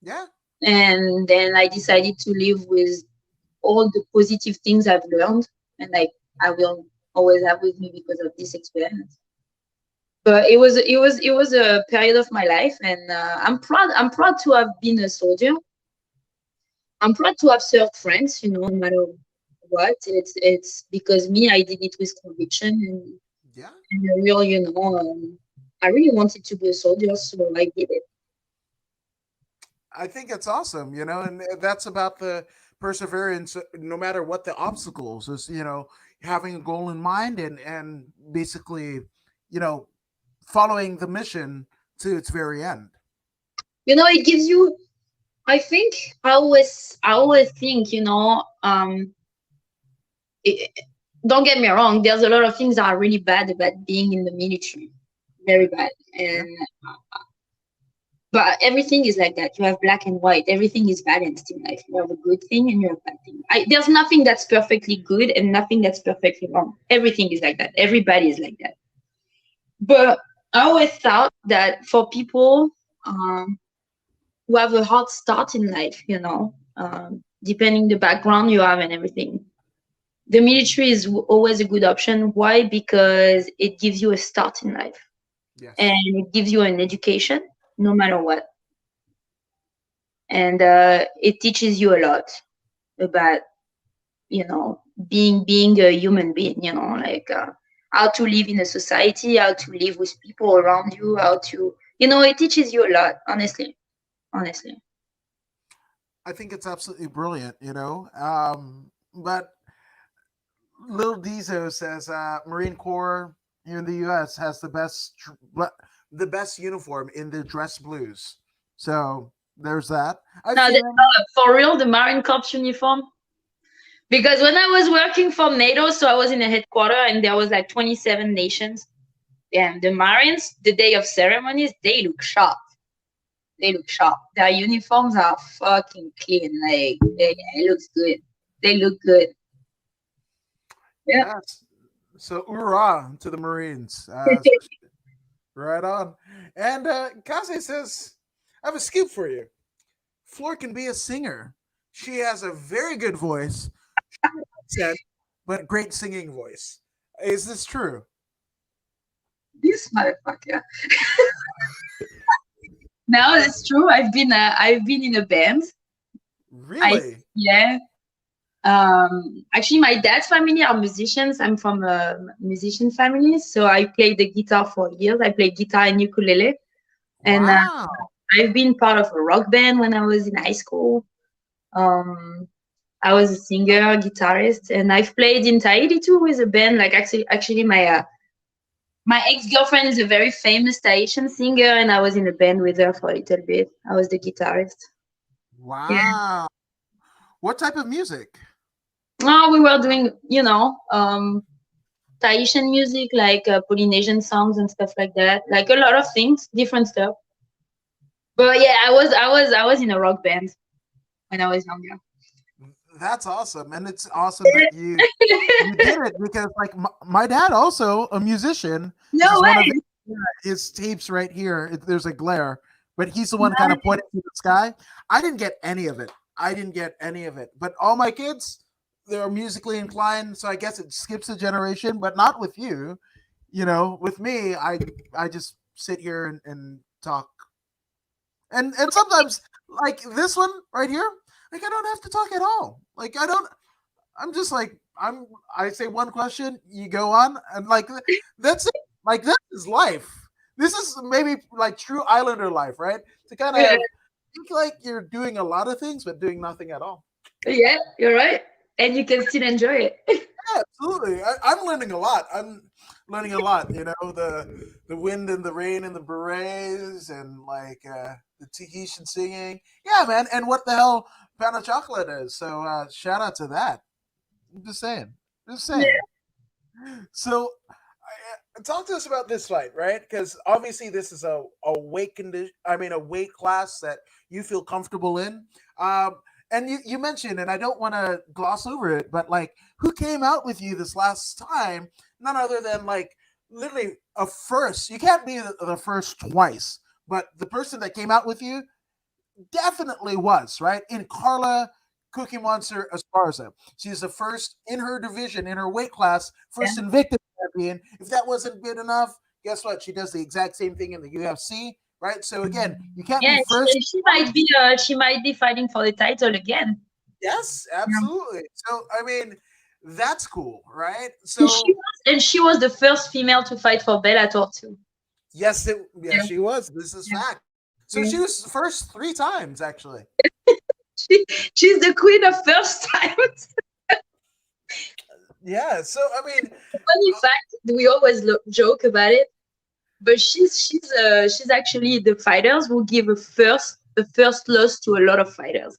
Yeah. And then I decided to live with all the positive things I've learned, and like I will always have with me because of this experience. But it was a period of my life, and I'm proud to have been a soldier. I'm proud to have served friends, no matter what. It's because me, I did it with conviction, Yeah. and a real, I really wanted to be a soldier, so I did it. I think it's awesome, and that's about the perseverance, no matter what the obstacles is, having a goal in mind and basically, you know, following the mission to its very end. It gives you I think I always think, it, don't get me wrong. There's a lot of things that are really bad about being in the military, very bad, Yeah. and but everything is like that. You have black and white. Everything is balanced in life. You have a good thing and you have a bad thing. There's nothing that's perfectly good and nothing that's perfectly wrong. Everything is like that. Everybody is like that. But I always thought that for people who have a hard start in life, depending the background you have and everything, the military is always a good option. Why? Because it gives you a start in life and Yes. it gives you an education, no matter what, and it teaches you a lot about being a human being. Like how to live in a society, how to live with people around you, how to it teaches you a lot. Honestly. I think it's absolutely brilliant, you know. But Lil Dizo says Marine Corps here in the U.S. has the best uniform in the dress blues. So there's that. I Now, feel for real, the Marine Corps uniform. Because when I was working for NATO, so I was in a headquarter and there was like 27 nations. And the Marines, the day of ceremonies, they look sharp. They look sharp. Their uniforms are fucking clean. Like, it looks good. They look good. Yeah. yes. So hoorah to the Marines. Right on. And Kase says, I have a scoop for you. Flor can be a singer. She has a very good voice, accent, but great singing voice. Is this true? This motherfucker. No, it's true. I've been in a band. I Really? Yeah. Actually, my dad's family are musicians. I'm from a musician family, so I played the guitar for years. I played guitar and ukulele, and Wow. I've been part of a rock band when I was in high school. Um, I was a singer, guitarist, and I've played in Tahiti too with a band. Like actually, my ex girlfriend is a very famous Tahitian singer, and I was in a band with her for a little bit. I was the guitarist. Yeah. Wow. What type of music? Oh, we were doing, Tahitian music, like Polynesian songs and stuff like that. Like a lot of things, different stuff. But yeah, I was in a rock band when I was younger. That's awesome, and it's awesome that you did it because like my dad also a musician. This No is one of way. his tapes right here. There's a glare, but he's the one kind of pointing to the sky. I didn't get any of it. I didn't get any of it. But all my kids, they're musically inclined, so I guess it skips a generation, but not with you. You know, with me, I just sit here and talk. And sometimes like this one right here, like I don't have to talk at all. Like I don't I'm just like I say one question, you go on, and like that's it. Like this is life. This is maybe like true Islander life, right? To kind of think like you're doing a lot of things but doing nothing at all. Yeah, you're right. And you can still enjoy it. Yeah, absolutely. I'm learning a lot. I'm learning a lot. You know, the wind and the rain and the berets and like the Tahitian singing. Yeah, man. And what the hell Pana Chocolate is. So shout out to that. I'm just saying. Just saying. So talk to us about this fight, right? Because obviously this is a weight condition. I mean, a weight class that you feel comfortable in. And you mentioned, and I don't want to gloss over it, but like, who came out with you this last time? None other than like literally a first. You can't be the first twice, but the person that came out with you definitely was right in Carla Cookie Monster Esparza. She's the first in her division, in her weight class, Yeah. first Invictus champion. If that wasn't good enough, guess what? She does the exact same thing in the UFC, right? So again, you can't Yeah, be first. she might be fighting for the title again. Yes, Yeah. absolutely. So I mean, that's cool, right? And she So was and she was the first female to fight for Bellator too. yes, Yeah. she was. This is Yeah. fact. So Yeah. she was first 3 times actually. She's the queen of first times. Yeah. So I mean, Funny fact, we always joke about it, but she's actually the fighters who give a first a first loss to a lot of fighters.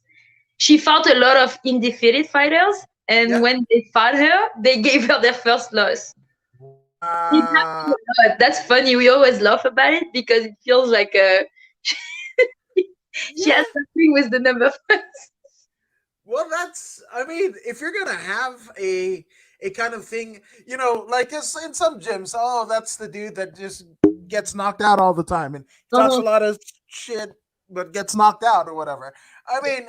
She fought a lot of undefeated fighters, and Yeah. when they fought her, they gave her their first loss. It happened a lot. That's funny. We always laugh about it because it feels like she has Yeah. something with the number five. Well, I mean, if you're gonna have a kind of thing, like in some gyms, oh, that's the dude that just gets knocked out all the time and talks a Uh-huh. lot of shit but gets knocked out or whatever. I mean,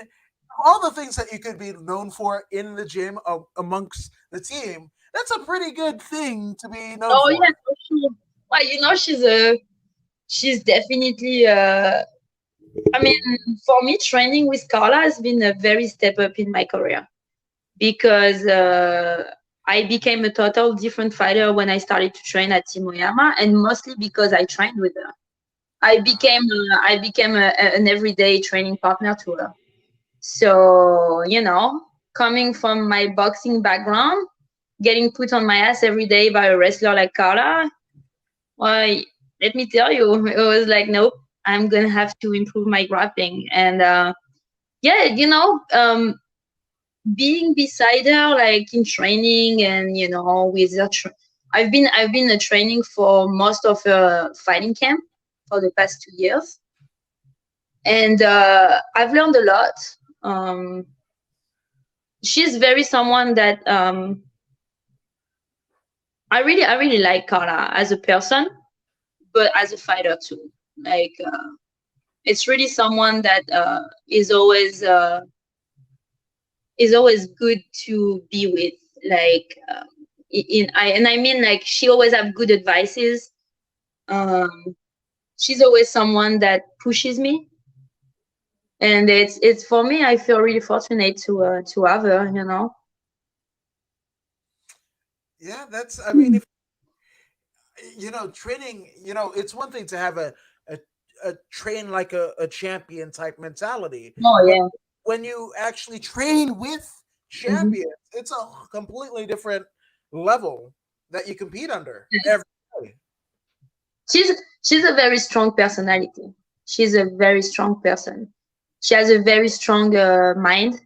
all the things that you could be known for in the gym amongst the team, that's a pretty good thing to be known Oh yeah, for. for sure. Well, she's definitely I mean, for me, training with Carla has been a very step up in my career because I became a total different fighter when I started to train at Timoyama, and mostly because I trained with her. I became an everyday training partner to her. So coming from my boxing background, getting put on my ass every day by a wrestler like Carla, well, let me tell you, it was like, nope, I'm gonna have to improve my grappling. And yeah, being beside her, like in training, and with her, I've been training for most of her fighting camp for the past 2 years, and I've learned a lot. Um, she's very someone that I really like Carla as a person, but as a fighter too. Like it's really someone that is always good to be with. Like I mean, like, she always have good advices. Um, she's always someone that pushes me, and it's for me. I feel really fortunate to have her. Yeah, I mean, if training, it's one thing to have a, a train like a champion type mentality, Oh but yeah. when you actually train with Mhm. champions, it's a completely different level that you compete under every day. she's she's a very strong personality. She's a very strong person. She has a very strong mind.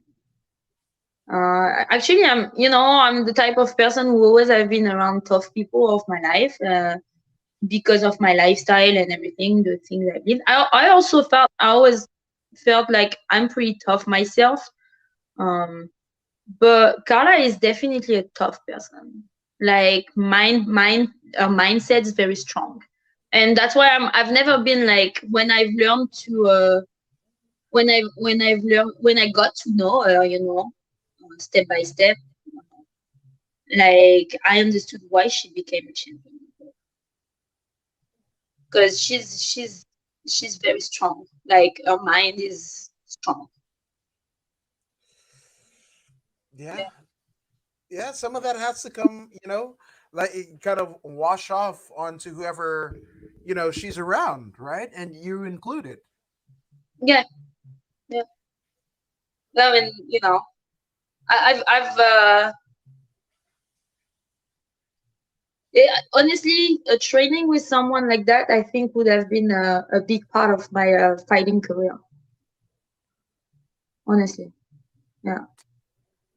Actually, I'm the type of person who always have been around tough people of my life, because of my lifestyle and everything, the things I did. I always felt like I'm pretty tough myself. Um, but Carla is definitely a tough person. Like, mindset is very strong, and that's why I've never been like, when I've learned to when I got to know her, step by step. Like, I understood why she became a champion, because she's very strong. Like, her mind is strong. Yeah, Yeah. yeah. Some of that has to come, like it kind of wash off onto whoever she's around, right? And you included. Yeah. Yeah. I mean, I've honestly, training with someone like that, I think, would have been a big part of my fighting career. Honestly, yeah.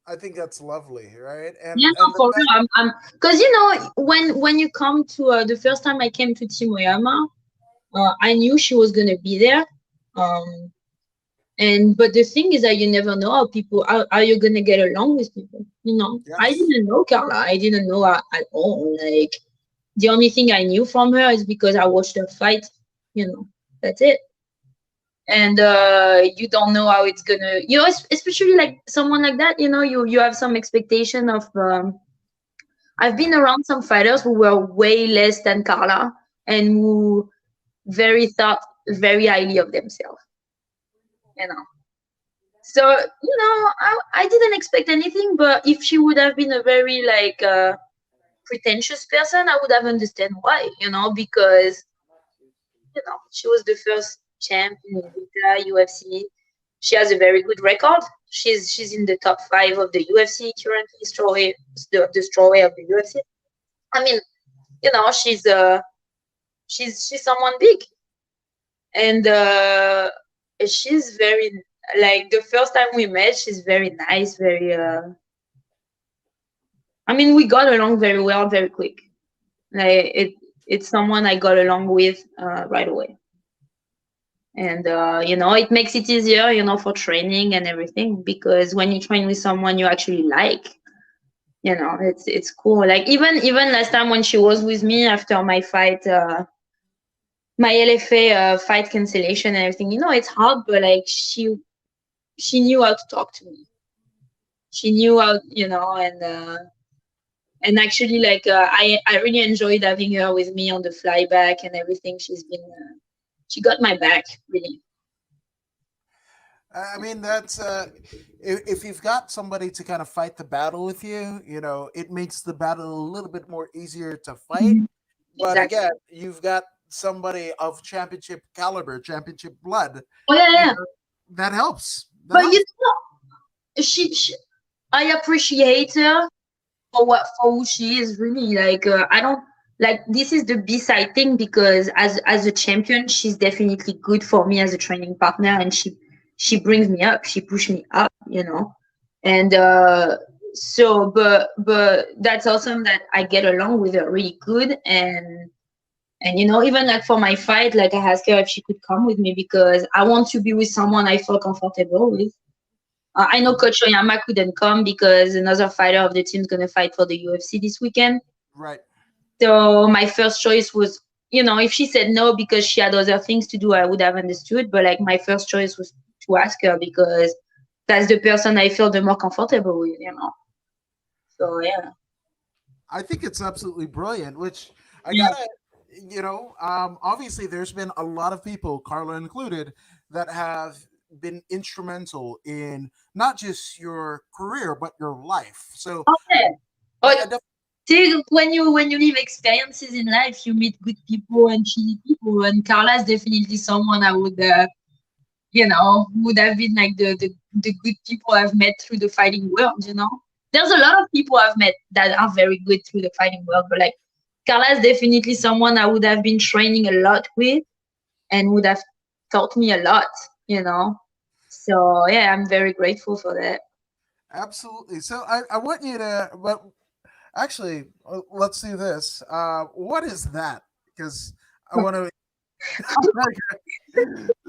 I think that's lovely, right? Yeah, And no, for real. Because when you come to the first time I came to Timoyama, I knew she was gonna be there. Um, and but the thing is that you never know how you're gonna get along with people. I yes, didn't know Carla. I didn't know her at all. Like, the only thing I knew from her is because I watched her fight. That's it. And you don't know how it's gonna. Especially like someone like that. You have some expectation of. I've been around some fighters who were way less than Carla, and who thought very highly of themselves. You know. So I didn't expect anything, but if she would have been a very, like, pretentious person, I would have understand why. Because she was the first champ in Vita UFC. She has a very good record. She's in the top 5 of the UFC currently, the strawweight of the UFC. I mean, she's someone big, and she's very, like, the first time we met, she's very nice, very I mean, we got along very well, very quick. Like, it's someone I got along with right away. And it makes it easier, for training and everything, because when you train with someone you actually like, it's cool. Like, even last time when she was with me after my fight, my LFA fight cancellation and everything, it's hard, but like, she knew how to talk to me. She knew how, and actually, like, I really enjoyed having her with me on the flyback and everything. She got my back, really. I mean, that's if you've got somebody to kind of fight the battle with you, it makes the battle a little bit more easier to fight. Mhm. But Exactly. again, you've got somebody of championship caliber, championship blood, Oh, yeah, and yeah. that helps. That But helps. she I appreciate her for who she is, really. Like, I don't, like, this is the B-side thing, because as a champion, she's definitely good for me as a training partner, and she brings me up, she pushed me up. And so, but that's awesome that I get along with her really good. And even like for my fight, like, I asked her if she could come with me, because I want to be with someone I feel comfortable with. I know Coach Oyama couldn't come because another fighter of the team is going to fight for the UFC this weekend. Right. So my first choice was, if she said no because she had other things to do, I would have understood. But like, my first choice was to ask her, because that's the person I feel the more comfortable with. So yeah. I think it's absolutely brilliant. Which I Yeah. gotta, obviously there's been a lot of people, Carla included, that have been instrumental in not just your career but your life. So Okay. I, But I def- see, when you live experiences in life, you meet good people and shitty people. And Carla is definitely someone I would, would have been like the good people I've met through the fighting world. There's a lot of people I've met that are very good through the fighting world, but like, Carla is definitely someone I would have been training a lot with and would have taught me a lot. So yeah, I'm very grateful for that. absolutely. So I want you to, but actually, let's do this. What is that? Because I want to.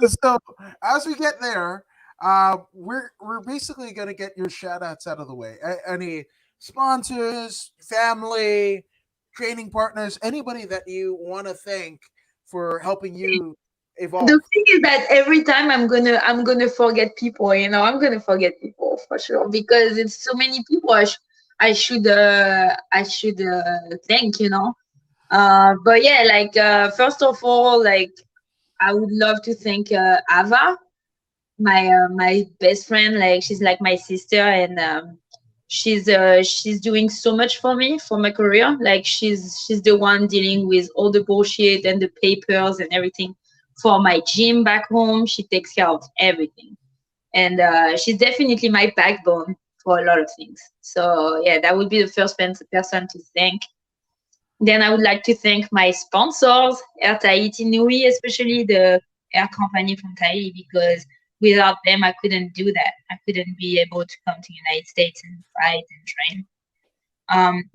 So as we get there, we're basically going to get your shout outs out of the way. Any sponsors, family, training partners, anybody that you want to thank for helping you The evolve. thing is that every time I'm gonna forget people. I'm gonna forget people for sure, because it's so many people I should thank. But yeah, like, first of all, like, I would love to thank Ava, my best friend. Like, she's like my sister, and she's doing so much for me for my career. Like, she's the one dealing with all the bullshit and the papers and everything for my gym back home. She takes care of everything, and she's definitely my backbone for a lot of things. So yeah, that would be the first person to thank. Then I would like to thank my sponsors, Air Tahiti Nui, especially the air company from Tahiti, because without them, I couldn't do that. I couldn't be able to come to United States and fight and train.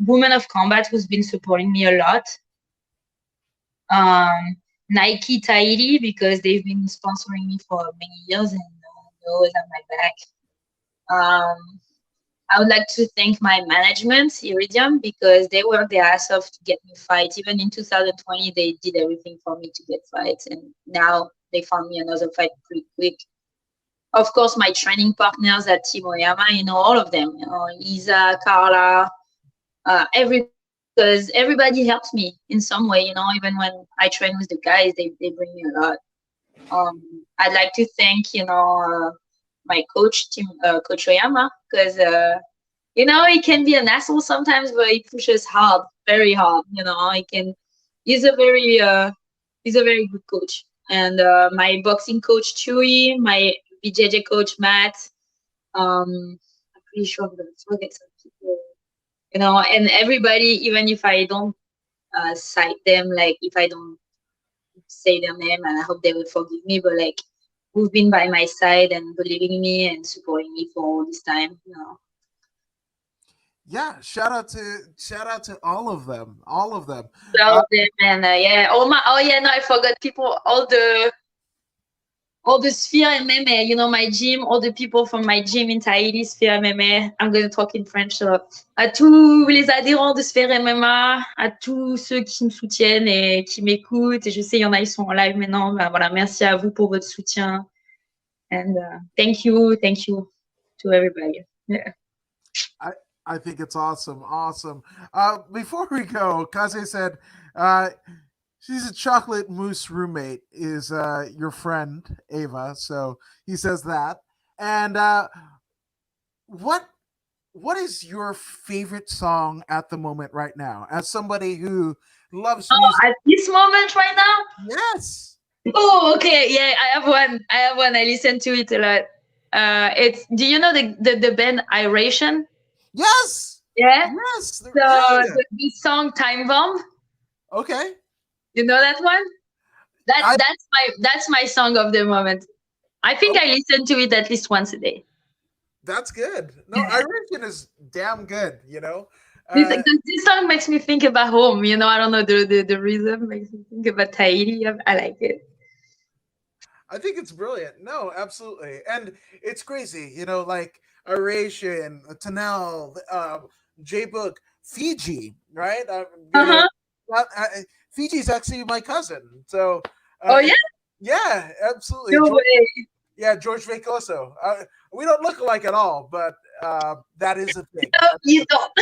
Women of Combat, who's been supporting me a lot. Um, Nike Tahiti, because they've been sponsoring me for many years and they always have my back. Um, I would like to thank my management, Iridium, because they worked their ass off to get me fights. Even in 2020, they did everything for me to get fights, and now they found me another fight pretty quick. Of course, my training partners at Team Oyama, all of them, Isa, Carla, everybody, because everybody helps me in some way. Even when I train with the guys, they bring me a lot. I'd like to thank, my coach, Coach Oyama, because he can be an asshole sometimes, but he pushes hard, very hard. He can. He's a very good coach. And my boxing coach Chewy, my BJJ coach Matt. I'm pretty sure I'm gonna forget some people. And everybody, even if I don't cite them, like if I don't say their name, and I hope they will forgive me, but like, who've been by my side and believing in me and supporting me for all this time. You know. Yeah, shout out to all of them, all of them. All of them, and yeah, oh yeah, no, I forgot people, all the Sphere MMA, you know, my gym, all the people from my gym in Tahiti, Sphere MMA. I'm going to talk in French. So, à tous les adhérents de Sphere MMA, à tous ceux qui me soutiennent et qui m'écoutent. Et je sais, il y en a, ils sont en live maintenant. Ben, voilà, merci à vous pour votre soutien. And thank you to everybody. Yeah. I think it's awesome, awesome. Before we go, Kaze said she's a chocolate mousse roommate is your friend Ava, so he says that. And what is your favorite song at the moment right now? As somebody who loves music, at this moment right now? yes. Oh, okay. Yeah, I have one. I listen to it a lot. It's, do you know the band Iration? Yes. Yeah. Yes. So Yeah. the song Time Bomb. Okay. You know that one? That's my song of the moment. I think I listen to it at least once a day. That's good. No, Iration is damn good, you know. This song makes me think about home, you know. I don't know the reason, makes me think about Tahiti. I like it. I think it's brilliant. No, absolutely. And it's crazy, you know, like Iration, Tanel, J Book, Fiji, right? Fiji's actually my cousin. So, oh, yeah? Yeah, absolutely. No way. Yeah, George Vacoso. We don't look alike at all, but that is a thing. No, you don't.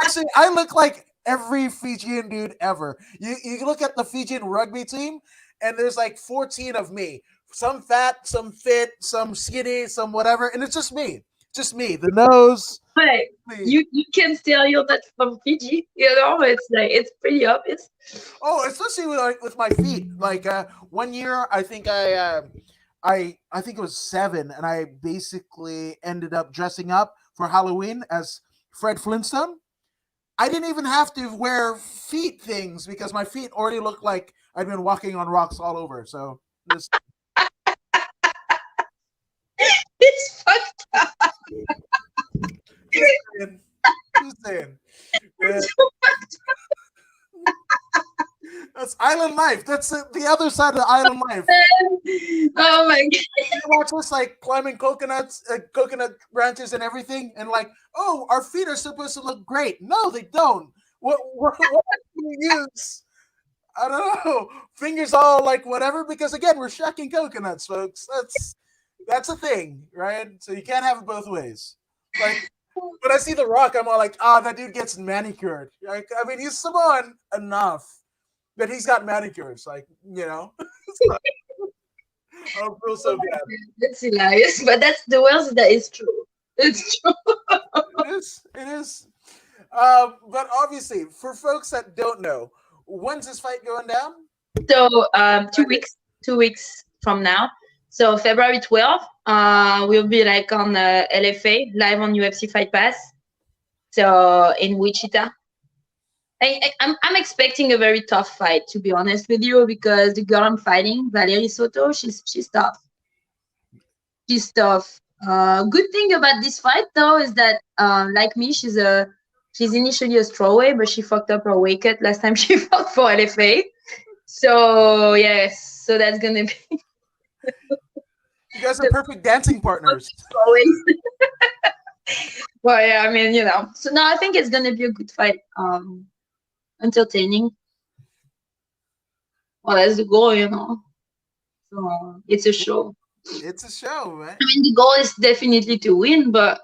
Actually, I look like every Fijian dude ever. You look at the Fijian rugby team, and there's like 14 of me. Some fat, some fit, some skinny, some whatever, and it's just me. Just me. The nose. But you can tell you're not from Fiji. You know, it's like it's pretty obvious. Oh, especially with my feet. Like 1 year, I think I think it was 7, and I basically ended up dressing up for Halloween as Fred Flintstone. I didn't even have to wear feet things because my feet already looked like I'd been walking on rocks all over. So this It's fucked up. Just saying. Yeah. That's island life. That's the other side of the island life. Oh my god! You watch us like climbing coconuts, coconut branches, and everything, and like, oh, our feet are supposed to look great. No, they don't. What do we use? I don't know. Fingers all like whatever. Because again, we're shucking coconuts, folks. That's a thing, right? So you can't have it both ways. Like, when I see The Rock, I'm all like, that dude gets manicured. Like, I mean, he's Samoan enough that he's got manicures. Like, you know. I don't feel so bad. That's hilarious, but that's the worst that is true. It's true. It is. But obviously, for folks that don't know, when's this fight going down? So 2 weeks from now. So February 12th, we'll be like on LFA live on UFC Fight Pass. So in Wichita. I'm expecting a very tough fight, to be honest with you, because the girl I'm fighting, Valerie Soto, she's tough. She's tough. Good thing about this fight though is that like me, she's initially a strawweight, but she fucked up her weight cut last time she fought for LFA. So yes, so that's gonna be. You guys are perfect dancing partners. Well, yeah, I mean, you know. So no, I think it's gonna be a good fight. Entertaining. Well, that's the goal, you know. So it's a show. It's a show, man. I mean, the goal is definitely to win, but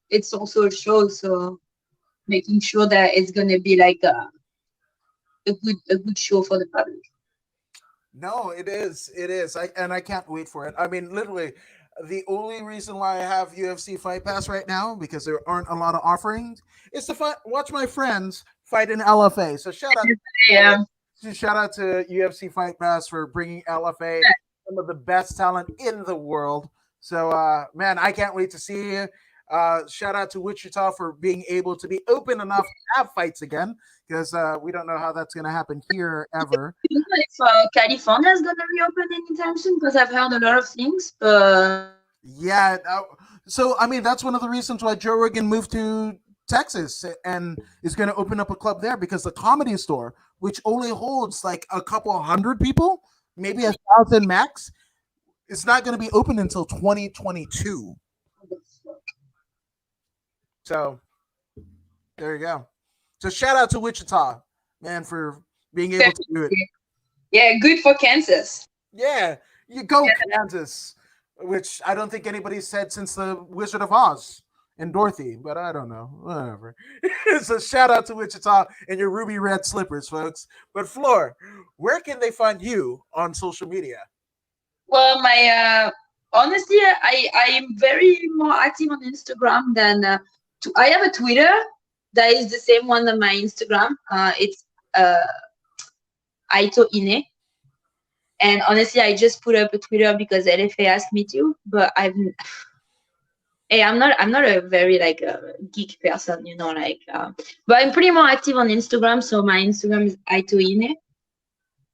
it's also a show. So making sure that it's gonna be like a good show for the public. No, it is. It is. I can't wait for it. I mean, literally, the only reason why I have UFC Fight Pass right now, because there aren't a lot of offerings, is to watch my friends fight in LFA. So shout out, shout out to UFC Fight Pass for bringing LFA some of the best talent in the world. So, man, I can't wait to see you. Shout out to Wichita for being able to be open enough to have fights again, because we don't know how that's going to happen here ever. You know if California is gonna reopen anytime soon? Because I've heard a lot of things, but Yeah. So, I mean, that's one of the reasons why Joe Rogan moved to Texas and is going to open up a club there, because the Comedy Store, which only holds like a couple hundred people, maybe 1,000 max, it's not going to be open until 2022. So there you go. So shout out to Wichita, man, for being able to do it. yeah, good for Kansas. Yeah, you go Kansas, which I don't think anybody said since the Wizard of Oz and Dorothy, but I don't know, whatever. So shout out to Wichita and your ruby red slippers, folks. But Flor, where can they find you on social media? Well, my honestly, I am very more active on Instagram than I have a Twitter that is the same one on my Instagram. It's Aito Ine. And honestly, I just put up a Twitter because LFA asked me to, but hey, I'm not a very like geek person, you know, like but I'm pretty more active on Instagram, so my Instagram is Aito Ine.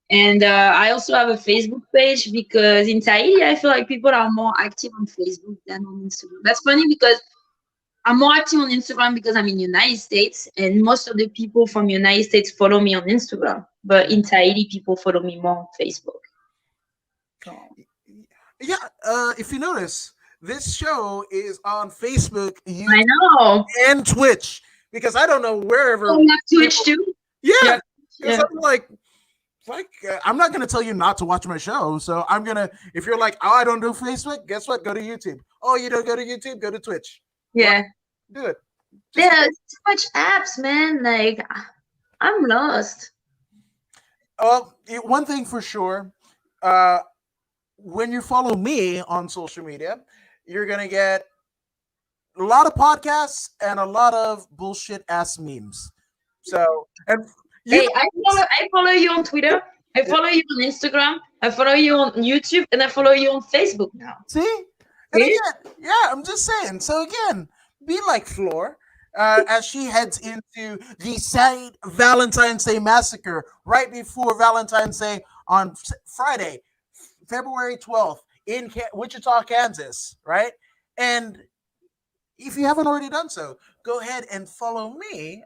And I also have a Facebook page because in Tahiti, I feel like people are more active on Facebook than on Instagram. That's funny because I'm more active on Instagram because I'm in United States, and most of the people from United States follow me on Instagram. But in Tahiti, people follow me more on Facebook. So. Yeah, if you notice, this show is on Facebook, I YouTube, know. and Twitch, because I don't know wherever. Oh, you have Twitch too? Yeah, because Yeah. I'm like I'm not gonna tell you not to watch my show. So I'm gonna. If you're like, oh, I don't do Facebook, guess what? Go to YouTube. Oh, you don't go to YouTube? Go to Twitch. Yeah. Do it. There's too much apps, man. Like, I'm lost. One thing for sure, when you follow me on social media, you're gonna get a lot of podcasts and a lot of bullshit ass memes. So, and hey, I follow you on Twitter. I follow you on Instagram. I follow you on YouTube, and I follow you on Facebook now. See, and again, yeah, I'm just saying. So again, be like Flor. As she heads into the Saint Valentine's Day massacre right before Valentine's Day on Friday, February 12th in Wichita, Kansas, right? And if you haven't already done so, go ahead and follow me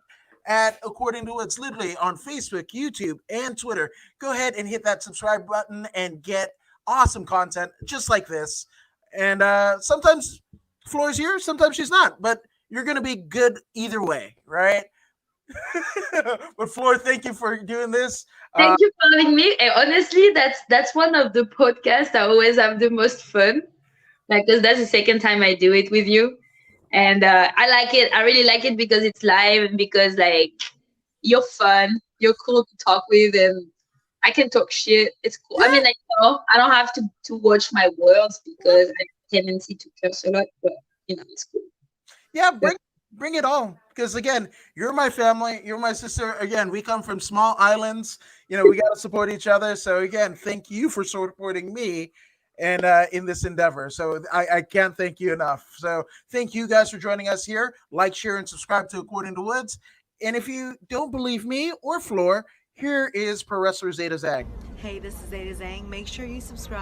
at According to Woods, literally on Facebook, YouTube, and Twitter. Go ahead and hit that subscribe button and get awesome content just like this. And sometimes Flor's here, sometimes she's not, but you're going to be good either way, right? But Flor, thank you for doing this. Thank you for having me. And honestly, that's one of the podcasts I always have the most fun. Like, because that's the second time I do it with you. And I like it. I really like it because it's live and because, like, you're fun. You're cool to talk with and I can talk shit. It's cool. Yeah. I mean, like, you know, I don't have to watch my words because I have a tendency to curse a lot, but, you know, it's cool. Yeah, bring it on. Because again, you're my family, you're my sister. Again, we come from small islands. You know, we got to support each other. So again, thank you for supporting me and in this endeavor. So I can't thank you enough. So thank you guys for joining us here. Like, share, and subscribe to According to Woods. And if you don't believe me or Flor, here is Pro Wrestler Zeta Zhang. Hey, this is Zeta Zhang. Make sure you subscribe.